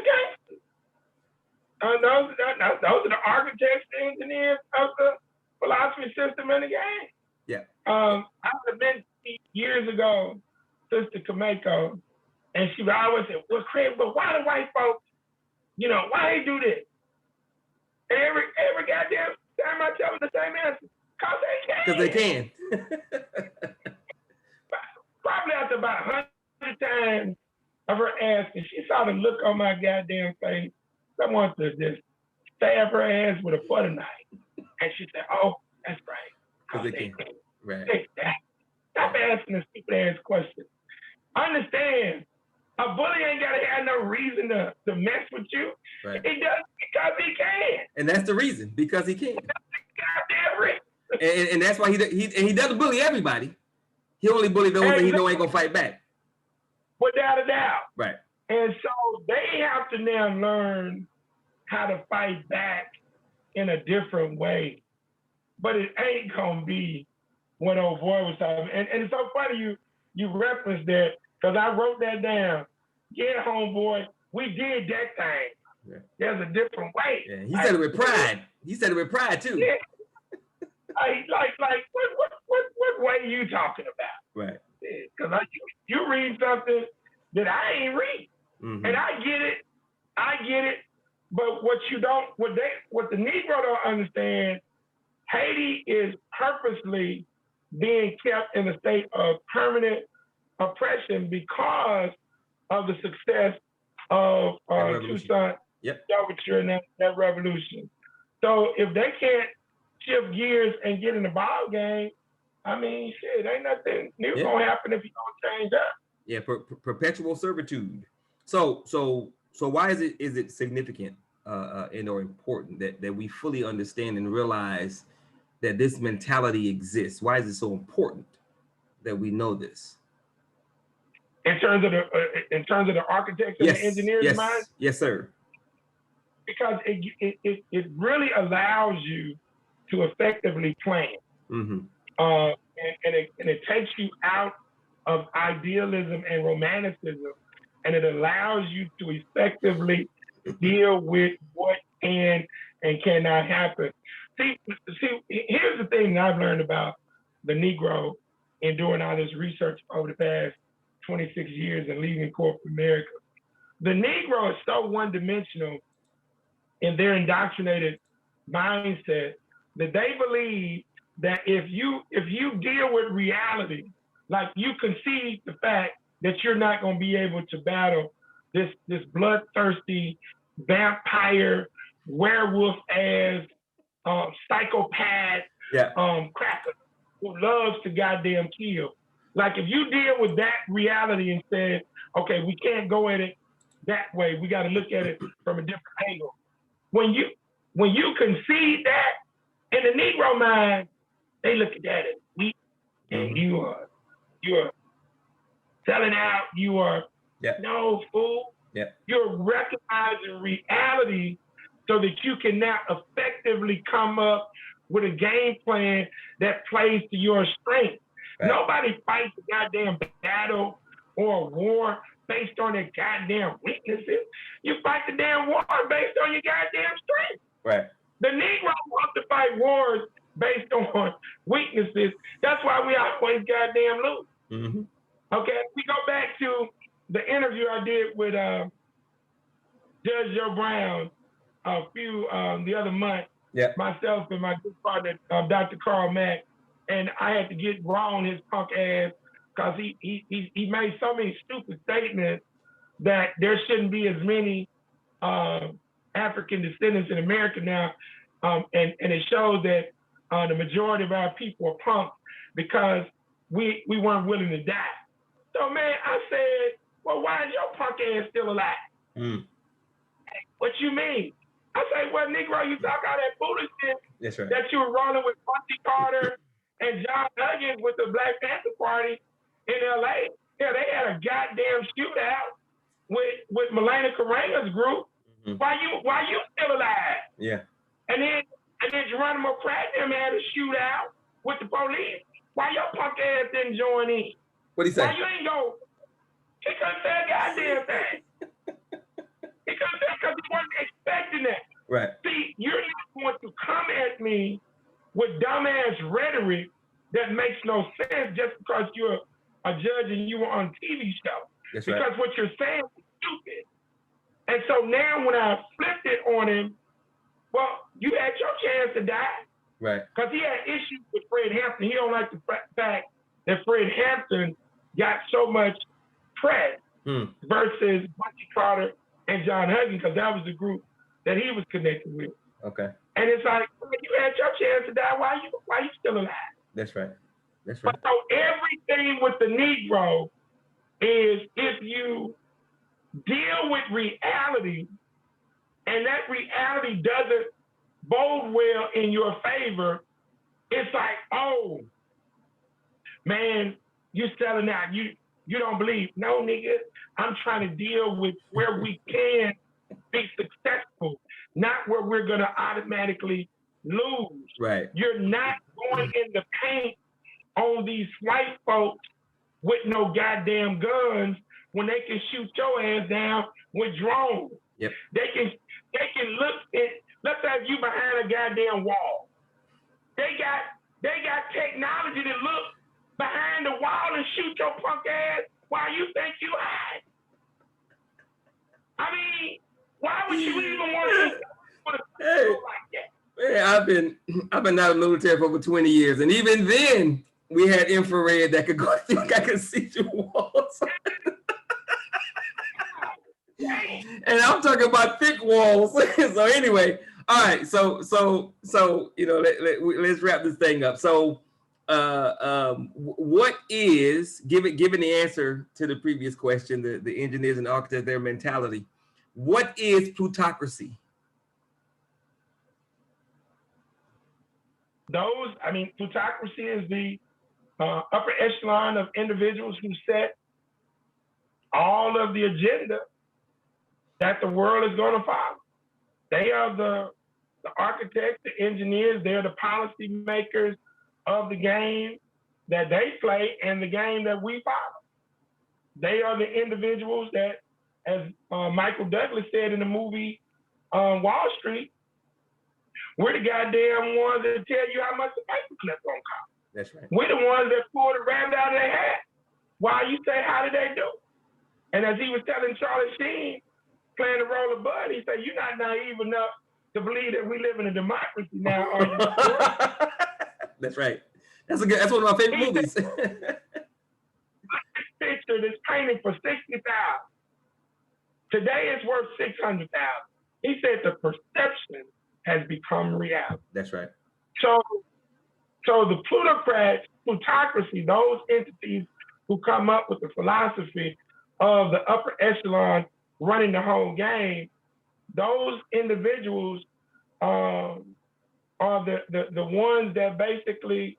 gangsters. Those are the architects, the engineers of the philosophy system in the game. Yeah. I was met years ago, Sister Kameko, and she would always say, well, Craig, but why the white folks, why they do this? And every goddamn time I tell them the same answer, because they can. Probably after about 100 times of her asking, she saw the look on my goddamn face. I wanted to just stab her ass with a butter knife. And she said, oh, that's right. Because they can. Right. Stop asking a stupid ass question. Understand, a bully ain't got to have no reason to mess with you. Right. He does because he can. And that's the reason, because he can. Goddamn reason. And that's why he doesn't bully everybody. He only bully those that he know ain't gonna fight back. Without a doubt. Right. And so they have to now learn how to fight back in a different way. But it ain't gonna be what old boy was talking. And it's so funny you referenced that, because I wrote that down. Yeah, homeboy, we did that thing. Yeah. There's a different way. Yeah, he said it with pride. He said it with pride too. Yeah. What way are you talking about? Right. Because you read something that I ain't read. And I get it. But what the Negro don't understand, Haiti is purposely being kept in a state of permanent oppression because of the success of Toussaint Louverture and that revolution. So if they can't shift gears and get in the ball game, I mean, shit, ain't nothing new gonna happen if you don't change up. Yeah, perpetual servitude. So why is it significant and or important that we fully understand and realize that this mentality exists? Why is it so important that we know this? In terms of the architects and the engineers' mind? Yes, sir. because it really allows you to effectively plan. Mm-hmm. And it takes you out of idealism and romanticism, and it allows you to effectively deal with what can and cannot happen. See, here's the thing that I've learned about the Negro in doing all this research over the past 26 years and leaving corporate America. The Negro is so one-dimensional in their indoctrinated mindset that they believe that if you deal with reality, like you concede the fact that you're not going to be able to battle this bloodthirsty vampire werewolf ass psychopath Yeah. cracker who loves to goddamn kill. Like if you deal with that reality and say, okay, we can't go at it that way. We got to look at it from a different angle. When you concede that, in the Negro mind, they look at that as weak, and you are selling out. You are no fool. Yeah. You're recognizing reality so that you can now effectively come up with a game plan that plays to your strength. Right. Nobody fights a goddamn battle or a war based on their goddamn weaknesses. You fight the damn war based on your goddamn strength. Right. The Negro wants to fight wars based on weaknesses. That's why we always goddamn lose. Mm-hmm. Okay, we go back to the interview I did with Judge Joe Brown the other month. Yeah. Myself and my good partner, Dr. Carl Mack, and I had to get Ron his punk ass because he made so many stupid statements that there shouldn't be as many African descendants in America now, and it shows that the majority of our people are punks because we weren't willing to die. So man, I said, well, why is your punk ass still alive? Mm. What you mean? I say, well, Negro, you talk all that foolishness. That's right. That you were rolling with Bunchy Carter and John Huggins with the Black Panther Party in LA. Yeah, they had a goddamn shootout with Melania Karenga's group. Mm-hmm. Why you still alive? Yeah. And then Geronimo Pratt them had a shootout with the police. Why your punk ass didn't join in? What'd he say? Why you ain't go? He couldn't say a goddamn thing. He couldn't say because he wasn't expecting that. Right. See, you're not going to come at me with dumbass rhetoric that makes no sense just because you're a judge and you were on a TV show. That's because right. what you're saying is stupid. And so now when I flipped it on him, well, you had your chance to die. Right. Because he had issues with Fred Hampton. He don't like the fact that Fred Hampton got so much press versus Bunchy Carter and John Huggins, because that was the group that he was connected with. Okay. And it's like, you had your chance to die. Why you still alive? That's right. That's right. But so everything with the Negro is if you deal with reality and that reality doesn't bode well in your favor, it's like, oh, man, you selling out. You don't believe. No, nigga, I'm trying to deal with where we can be successful, not where we're going to automatically lose. Right. You're not going in the paint on these white folks with no goddamn guns when they can shoot your ass down with drones. Yep. They can look at, let's say if you behind a goddamn wall. They got technology to look behind the wall and shoot your punk ass while you think you hide. I mean, why would you even want to hey, like that? Man, I've been out of the military for over 20 years, and even then we had infrared that could go through. I could see through walls. And I'm talking about thick walls. So anyway, all right. So let's wrap this thing up. So what is, given the answer to the previous question, the engineers and architects, their mentality, what is plutocracy? Plutocracy is the upper echelon of individuals who set all of the agenda that the world is going to follow. They are the architects, the engineers. They're the policy makers of the game that they play and the game that we follow. They are the individuals that, as Michael Douglas said in the movie Wall Street, we're the goddamn ones that tell you how much the paperclip gonna cost. That's right. We're the ones that pull the rabbit out of their hat while you say, how did they do? And as he was telling Charlie Sheen, playing the role of Bud, he said, you're not naive enough to believe that we live in a democracy now, are you? That's right. That's one of my favorite movies. Picture that's painted for $60,000. Today it's worth $600,000. He said the perception has become reality. That's right. So the plutocracy, those entities who come up with the philosophy of the upper echelon running the whole game, those individuals are the ones that basically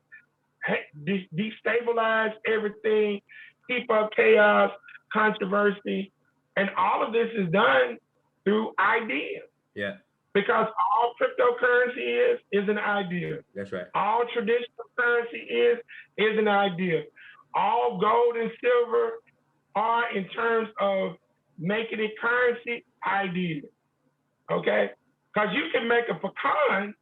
destabilize everything, keep up chaos, controversy, and all of this is done through ideas. Yeah. Because all cryptocurrency is an idea. That's right. All traditional currency is an idea. All gold and silver are, in terms of making it currency, ideas. Okay? Because you can make a pecan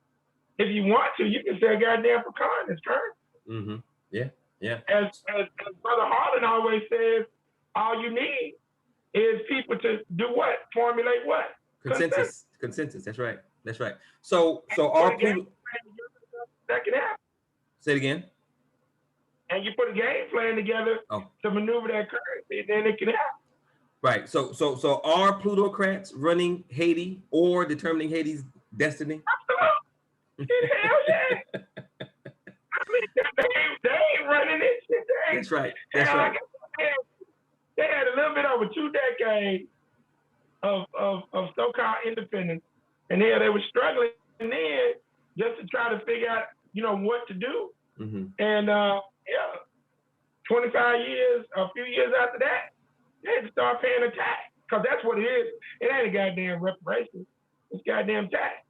if you want to. You can say a goddamn pecan is currency. Mm-hmm. Yeah. Yeah. As Brother Harlan always says, all you need is people to do what? Formulate what? Consensus. That's right. That's right. So our that can happen. Say it again. And you put a game plan together to maneuver that currency, and then it can happen. Right. So are plutocrats running Haiti or determining Haiti's destiny? Absolutely. Hell yeah. I mean, they ain't running this shit. That's right. That's right. They had a little bit over 2 decades of so-called independence, and they were struggling then just to try to figure out, what to do. Mm-hmm. And 25 years, a few years after that, they had to start paying a tax, because that's what it is. It ain't a goddamn reparation. It's goddamn tax.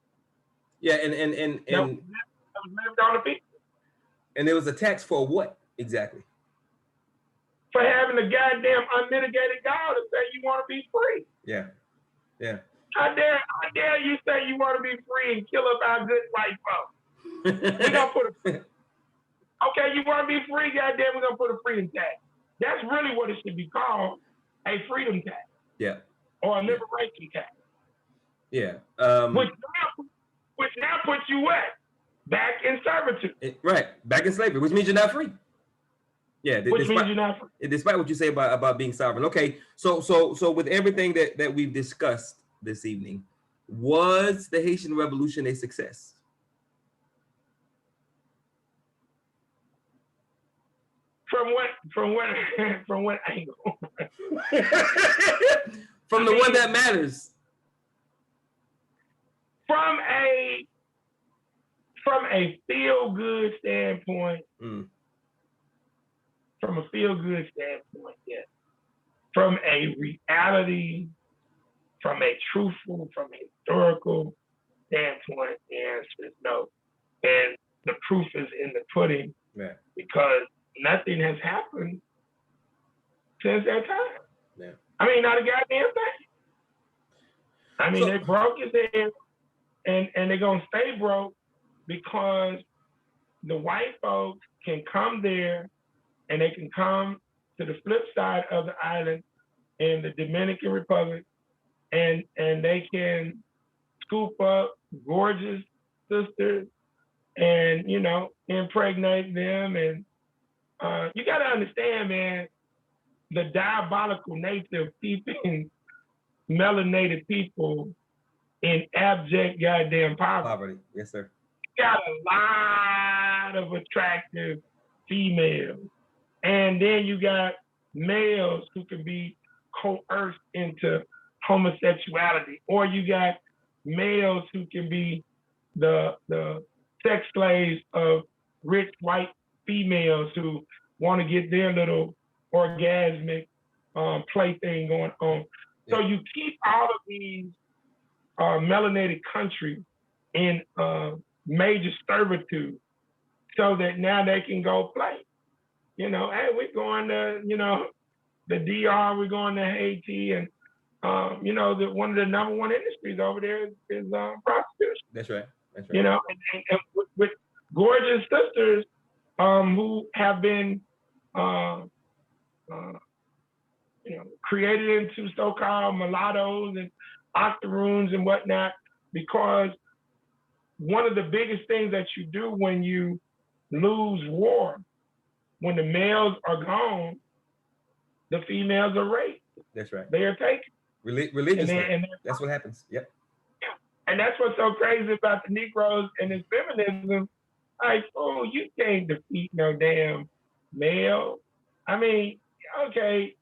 Yeah, and that was lived on the people. And there was a tax for what exactly? For having a goddamn unmitigated gall to say you want to be free. Yeah. Yeah. How dare you say you want to be free and kill up our good white folks? We gonna put okay, you want to be free, goddamn, we're gonna put a freedom tax. That's really what it should be called, a freedom tax. Yeah. Or a liberation tax. Yeah. Which now puts you what? Back in servitude. Right. Back in slavery, which means you're not free. Yeah. Which means you're not free. Despite what you say about being sovereign. Okay. So with everything that we've discussed this evening, was the Haitian Revolution a success? From what angle? From the one that matters. From a feel-good standpoint. From a feel-good standpoint, yes. From a reality, from a truthful, from a historical standpoint, the answer is no. And the proof is in the pudding. Yeah. Because nothing has happened since that time. Yeah. I mean, not a goddamn thing. I mean, they broke his head, and they're going to stay broke because the white folks can come there, and they can come to the flip side of the island in the Dominican Republic, and they can scoop up gorgeous sisters and, impregnate them. And you got to understand, man, the diabolical nature of keeping melanated people in abject goddamn poverty. Yes, sir. You got a lot of attractive females. And then you got males who can be coerced into homosexuality, or you got males who can be the sex slaves of rich white females who want to get their little orgasmic plaything going on. So you keep all of these melanated country in major servitude so that now they can go play. You know, hey, we're going to, you know, the DR, we're going to Haiti, and you know, one of the number one industries over there is prostitution. That's right. That's right. You know, and with gorgeous sisters who have been, you know, created into so-called mulattoes and octoroons and whatnot, because one of the biggest things that you do when you lose war, when the males are gone, the females are raped. That's right. They are taken. Religiously. That's what happens. Yep. And that's what's so crazy about the Negroes and this feminism. Like, oh, you can't defeat no damn male. I mean, okay,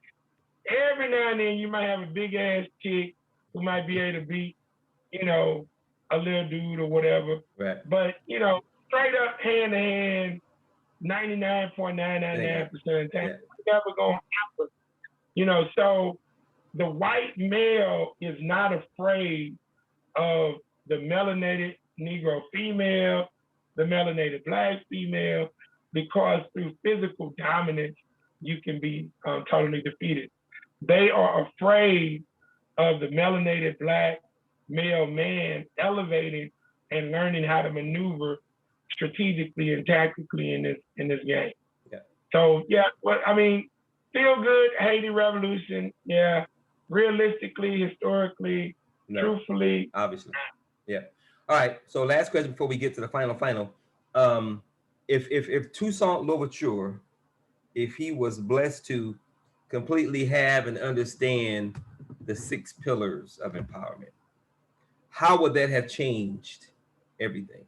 every now and then you might have a big ass chick who might be able to beat, you know, a little dude or whatever. Right. But, you know, straight up hand to hand, 99.999% of the time, it's never gonna happen. You know, so the white male is not afraid of the melanated Negro female, the melanated Black female, because through physical dominance, you can be totally defeated. They are afraid of the melanated Black male man elevating and learning how to maneuver strategically and tactically in this game. Yeah. So yeah, well, I mean, feel good Haiti Revolution. Yeah, realistically, historically, truthfully, obviously. Yeah. All right. So last question before we get to the final. If Toussaint Louverture, if he was blessed to completely have and understand the 6 pillars of empowerment, how would that have changed everything?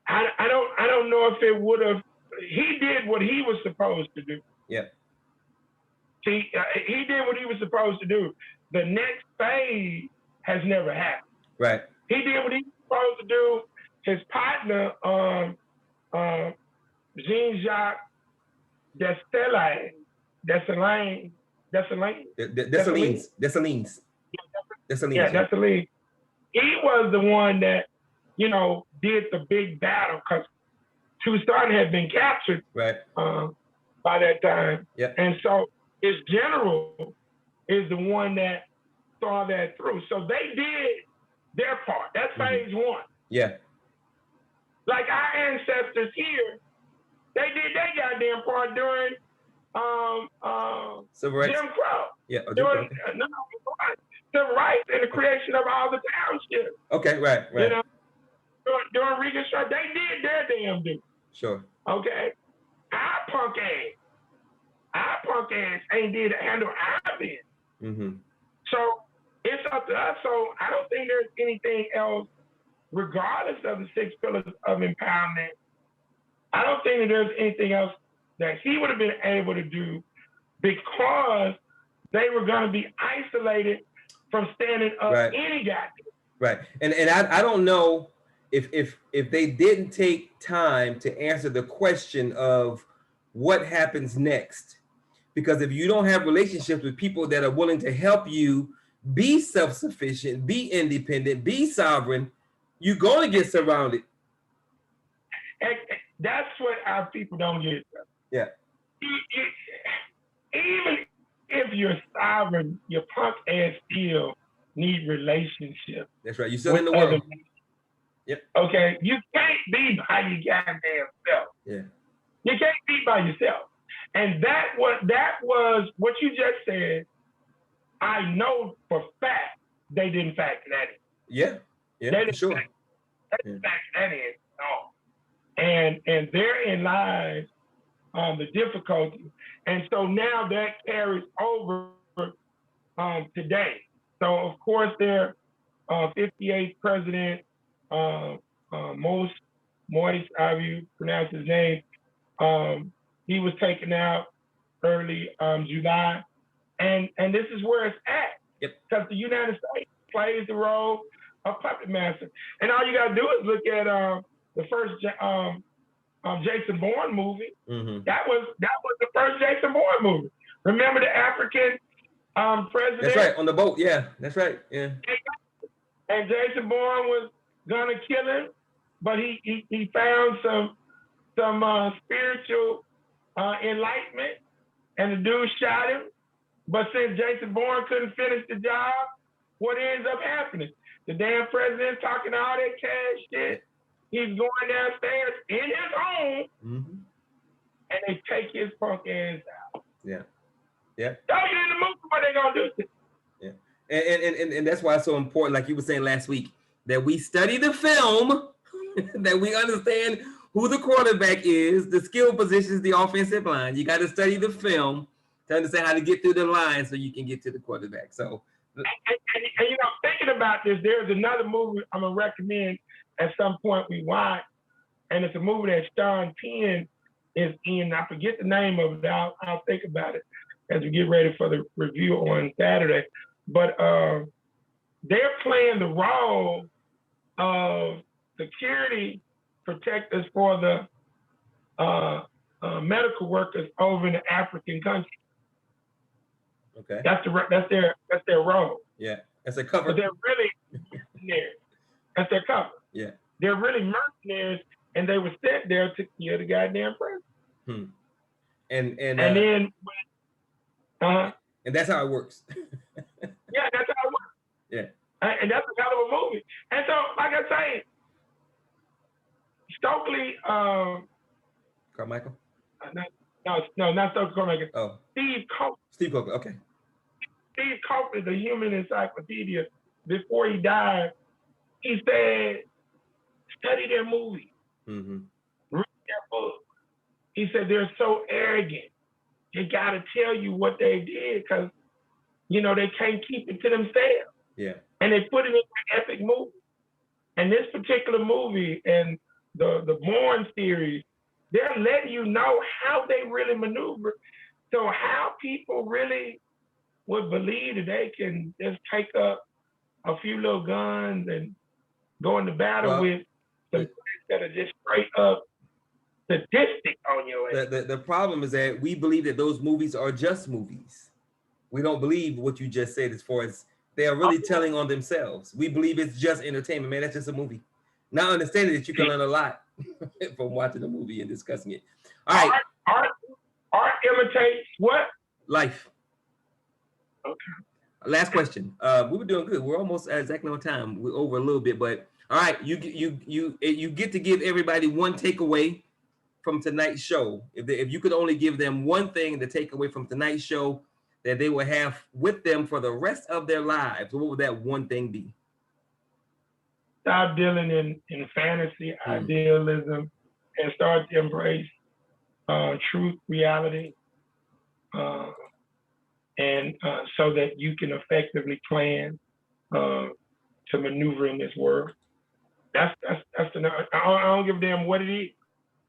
I don't know if it would have. He did what he was supposed to do. Yeah. See, he did what he was supposed to do. The next phase has never happened. Right. He did what he was supposed to do. His partner, Jean-Jacques Dessalines. He was the one that, you know, did the big battle, because Toussaint had been captured by that time. Yeah. And so his general is the one that saw that through. So they did their part. That's phase one. Yeah. Like our ancestors here, they did their goddamn part during Civil rights. Jim Crow. Yeah. During civil rights and the creation of all the townships. Okay, right. You know, during Reconstruction, they did their damn due. Sure. Okay. Our punk ass ain't did handle our business. Mm-hmm. So it's up to us. So I don't think there's anything else, regardless of the 6 pillars of empowerment. I don't think that there's anything else that he would have been able to do, because they were going to be isolated from standing up any guy. Right. And I don't know if they didn't take time to answer the question of what happens next. Because if you don't have relationships with people that are willing to help you be self-sufficient, be independent, be sovereign, you're going to get surrounded. And that's what our people don't get. Yeah. Even if you're sovereign, your punk ass still need relationships. That's right. You're still in the world. Yep. Okay. You can't be by your goddamn self. Yeah. You can't be by yourself. And that was what you just said. I know for fact they didn't factor that in. Yeah. Yeah. They didn't sure. factor that in at all. And therein lies the difficulty. And so now that carries over today. So of course their 58th president, Moise, however you pronounce his name, he was taken out early July. And this is where it's at. Yep. Because the United States plays the role of puppet master. And all you gotta do is look at the first Jason Bourne movie. Mm-hmm. That was the first Jason Bourne movie. Remember the African president? That's right, on the boat. Yeah, that's right. Yeah. and Jason Bourne was gonna kill him, but he found some spiritual enlightenment, and the dude shot him. But since Jason Bourne couldn't finish the job, what ends up happening? The damn president talking all that cash shit. He's going downstairs in his home, and they take his punk ass out. Yeah. Tell you in the movie what they gonna do. Yeah. And that's why it's so important, like you were saying last week, that we study the film, that we understand who the quarterback is, the skill positions, the offensive line. You got to study the film to understand how to get through the line so you can get to the quarterback. So, and you know, thinking about this, there's another movie I'm gonna recommend at some point we watch, and it's a movie that Sean Penn is in. I forget the name of it. I'll think about it as we get ready for the review on Saturday. But they're playing the role of security protectors for the medical workers over in the African countries. okay. That's their role. Yeah. That's a cover. But they're really mercenaries. That's their cover. Yeah. They're really mercenaries, and they were sent there to kill the goddamn president. And then and that's how it works. yeah, that's how it works. Yeah. And that's a hell of a movie. And so, like I say, Stokely, Carmichael? no, not Stokely Carmichael. Oh. Steve Copeland. Steve Copeland, okay. Steve Copeland, the human encyclopedia, before he died, he said, study their movies, read their books. He said they're so arrogant. They gotta tell you what they did because, you know, they can't keep it to themselves. Yeah. And they put it in an epic movie. And this particular movie and the Bourne series, they're letting you know how they really maneuver. So how people really would believe that they can just take up a few little guns and go into battle with some that are just straight up sadistic on your ass. The problem is that we believe that those movies are just movies. We don't believe what you just said as far as they are really telling on themselves. We believe it's just entertainment, man. That's just a movie. Now understanding that you can learn a lot from watching a movie and discussing it. All right. Art imitates what? Life. Okay. Last question. We were doing good. We're almost exactly on time. We're over a little bit, but all right. You get to give everybody one takeaway from tonight's show. If you could only give them one thing to take away from tonight's show that they will have with them for the rest of their lives, what would that one thing be? Stop dealing in fantasy, idealism, and start to embrace truth, reality, and so that you can effectively plan to maneuver in this world. That's the. I don't give a damn what it is.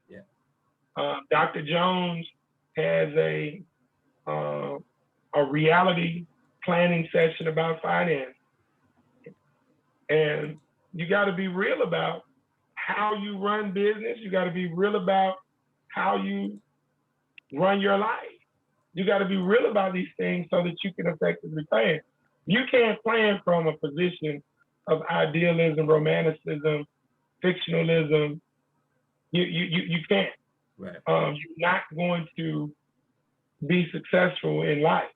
Yeah. Dr. Jones has a reality planning session about finance, and you got to be real about how you run business. You got to be real about how you run your life. You got to be real about these things so that you can effectively plan. You can't plan from a position of idealism, romanticism, fictionalism. You can't. Right. You're not going to be successful in life.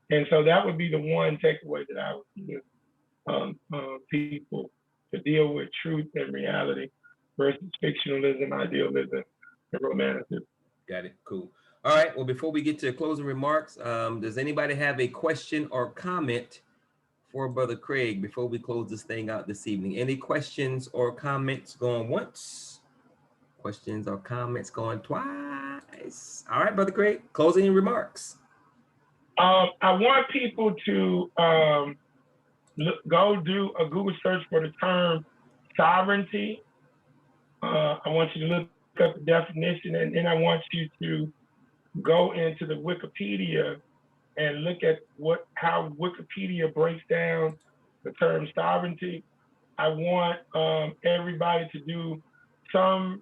And so that would be the one takeaway that I would give people, to deal with truth and reality versus fictionalism, idealism, and romanticism. Got it. Cool. All right. Well, before we get to closing remarks, does anybody have a question or comment for Brother Craig before we close this thing out this evening? Any questions or comments going once? Questions or comments going twice? All right, Brother Craig, closing remarks. I want people to go do a Google search for the term sovereignty. I want you to look up the definition, and then I want you to go into the Wikipedia and look at how Wikipedia breaks down the term sovereignty. I want everybody to do some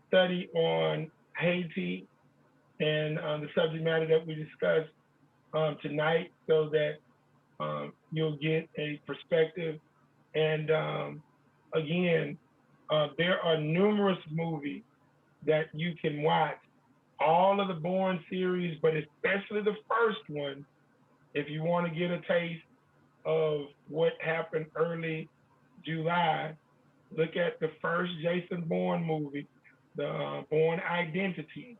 study on Haiti and the subject matter that we discussed tonight, so that You'll get a perspective. And again, there are numerous movies that you can watch. All of the Bourne series, but especially the first one, if you want to get a taste of what happened early July, look at the first Jason Bourne movie, the Bourne Identity,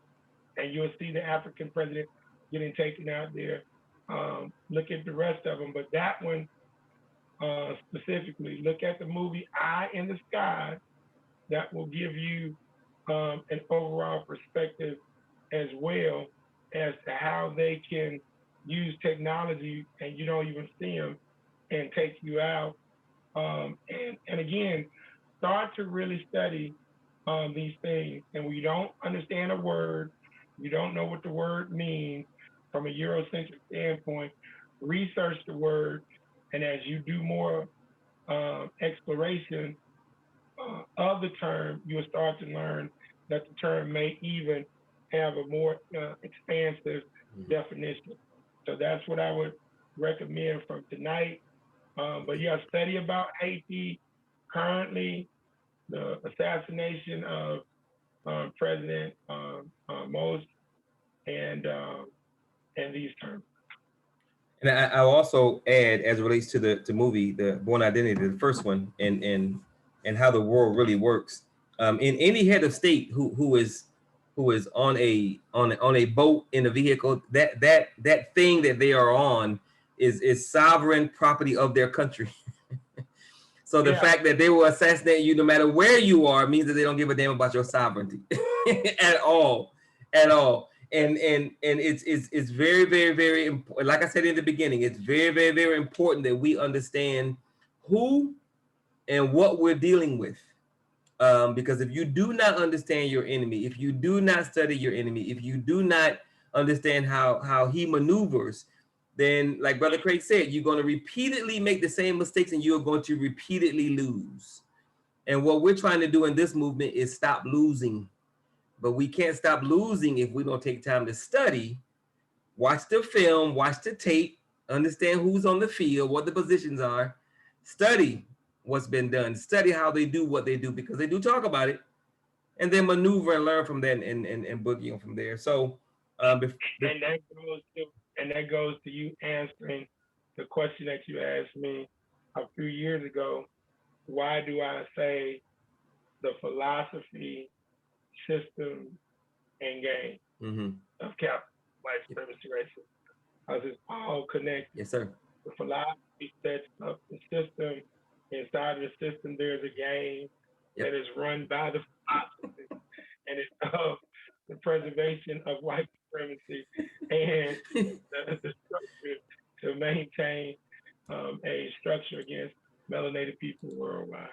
and you'll see the African president getting taken out there. Look at the rest of them, but that one specifically, look at the movie Eye in the Sky. That will give you an overall perspective as well as to how they can use technology and you don't even see them and take you out. And again, start to really study these things. And when you don't understand a word, you don't know what the word means from a Eurocentric standpoint, research the word. And as you do more exploration of the term, you'll start to learn that the term may even have a more expansive definition. So that's what I would recommend from tonight. But yeah, study about Haiti currently, the assassination of President Mos, and these terms. And I'll also add, as it relates to the movie, the Born Identity, the first one, and how the world really works. In any head of state who is on a boat in a vehicle, that thing that they are on is sovereign property of their country. So the fact that they will assassinate you no matter where you are means that they don't give a damn about your sovereignty at all, at all. And it's very, very, very important. Like I said in the beginning, it's very, very, very important that we understand who and what we're dealing with. Because if you do not understand your enemy, if you do not study your enemy, if you do not understand how he maneuvers, then like Brother Craig said, you're going to repeatedly make the same mistakes and you're going to repeatedly lose. And what we're trying to do in this movement is stop losing. But we can't stop losing if we don't take time to study, watch the film, watch the tape, understand who's on the field, what the positions are, study what's been done, study how they do what they do, because they do talk about it, and then maneuver and learn from that and boogie on from there. So, and that goes to you answering the question that you asked me a few years ago. Why do I say the philosophy, system, and game of capital white supremacy racism? Because it's all connected. Yes, sir. The philosophy sets up the system. Inside of the system, there's a game that is run by the philosophy, and it's the preservation of white supremacy and the structure to maintain a structure against melanated people worldwide.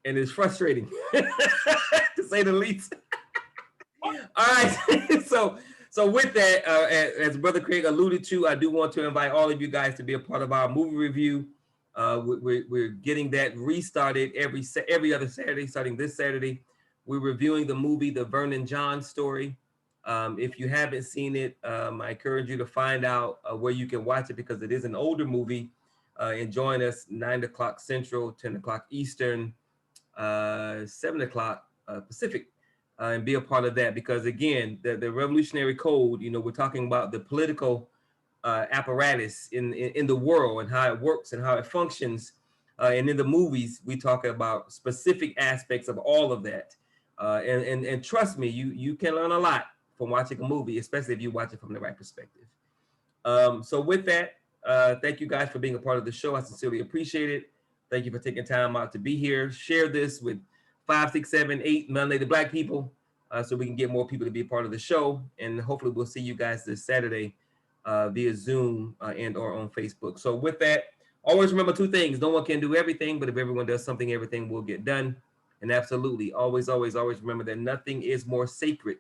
And it's frustrating, to say the least. All right, so with that, as Brother Craig alluded to, I do want to invite all of you guys to be a part of our movie review. We're getting that restarted every other Saturday, starting this Saturday. We're reviewing the movie, The Vernon John Story. If you haven't seen it, I encourage you to find out where you can watch it, because it is an older movie. And join us 9 o'clock Central, 10 o'clock Eastern, 7 o'clock Pacific, and be a part of that. Because again, the Revolutionary Code, we're talking about the political apparatus in the world and how it works and how it functions. And in the movies, we talk about specific aspects of all of that. And trust me, you can learn a lot from watching a movie, especially if you watch it from the right perspective. So with that, thank you guys for being a part of the show. I sincerely appreciate it. Thank you for taking time out to be here. Share this with 5, 6, 7, 8 melanated Black people, so we can get more people to be a part of the show. And hopefully we'll see you guys this Saturday via Zoom and or on Facebook. So with that, always remember 2 things. No one can do everything, but if everyone does something, everything will get done. And absolutely, always, always, always remember that nothing is more sacred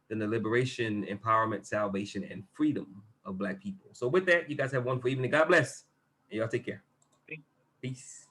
than the liberation, empowerment, salvation, and freedom of Black people. So with that, you guys have a wonderful evening. God bless. And y'all take care. Peace.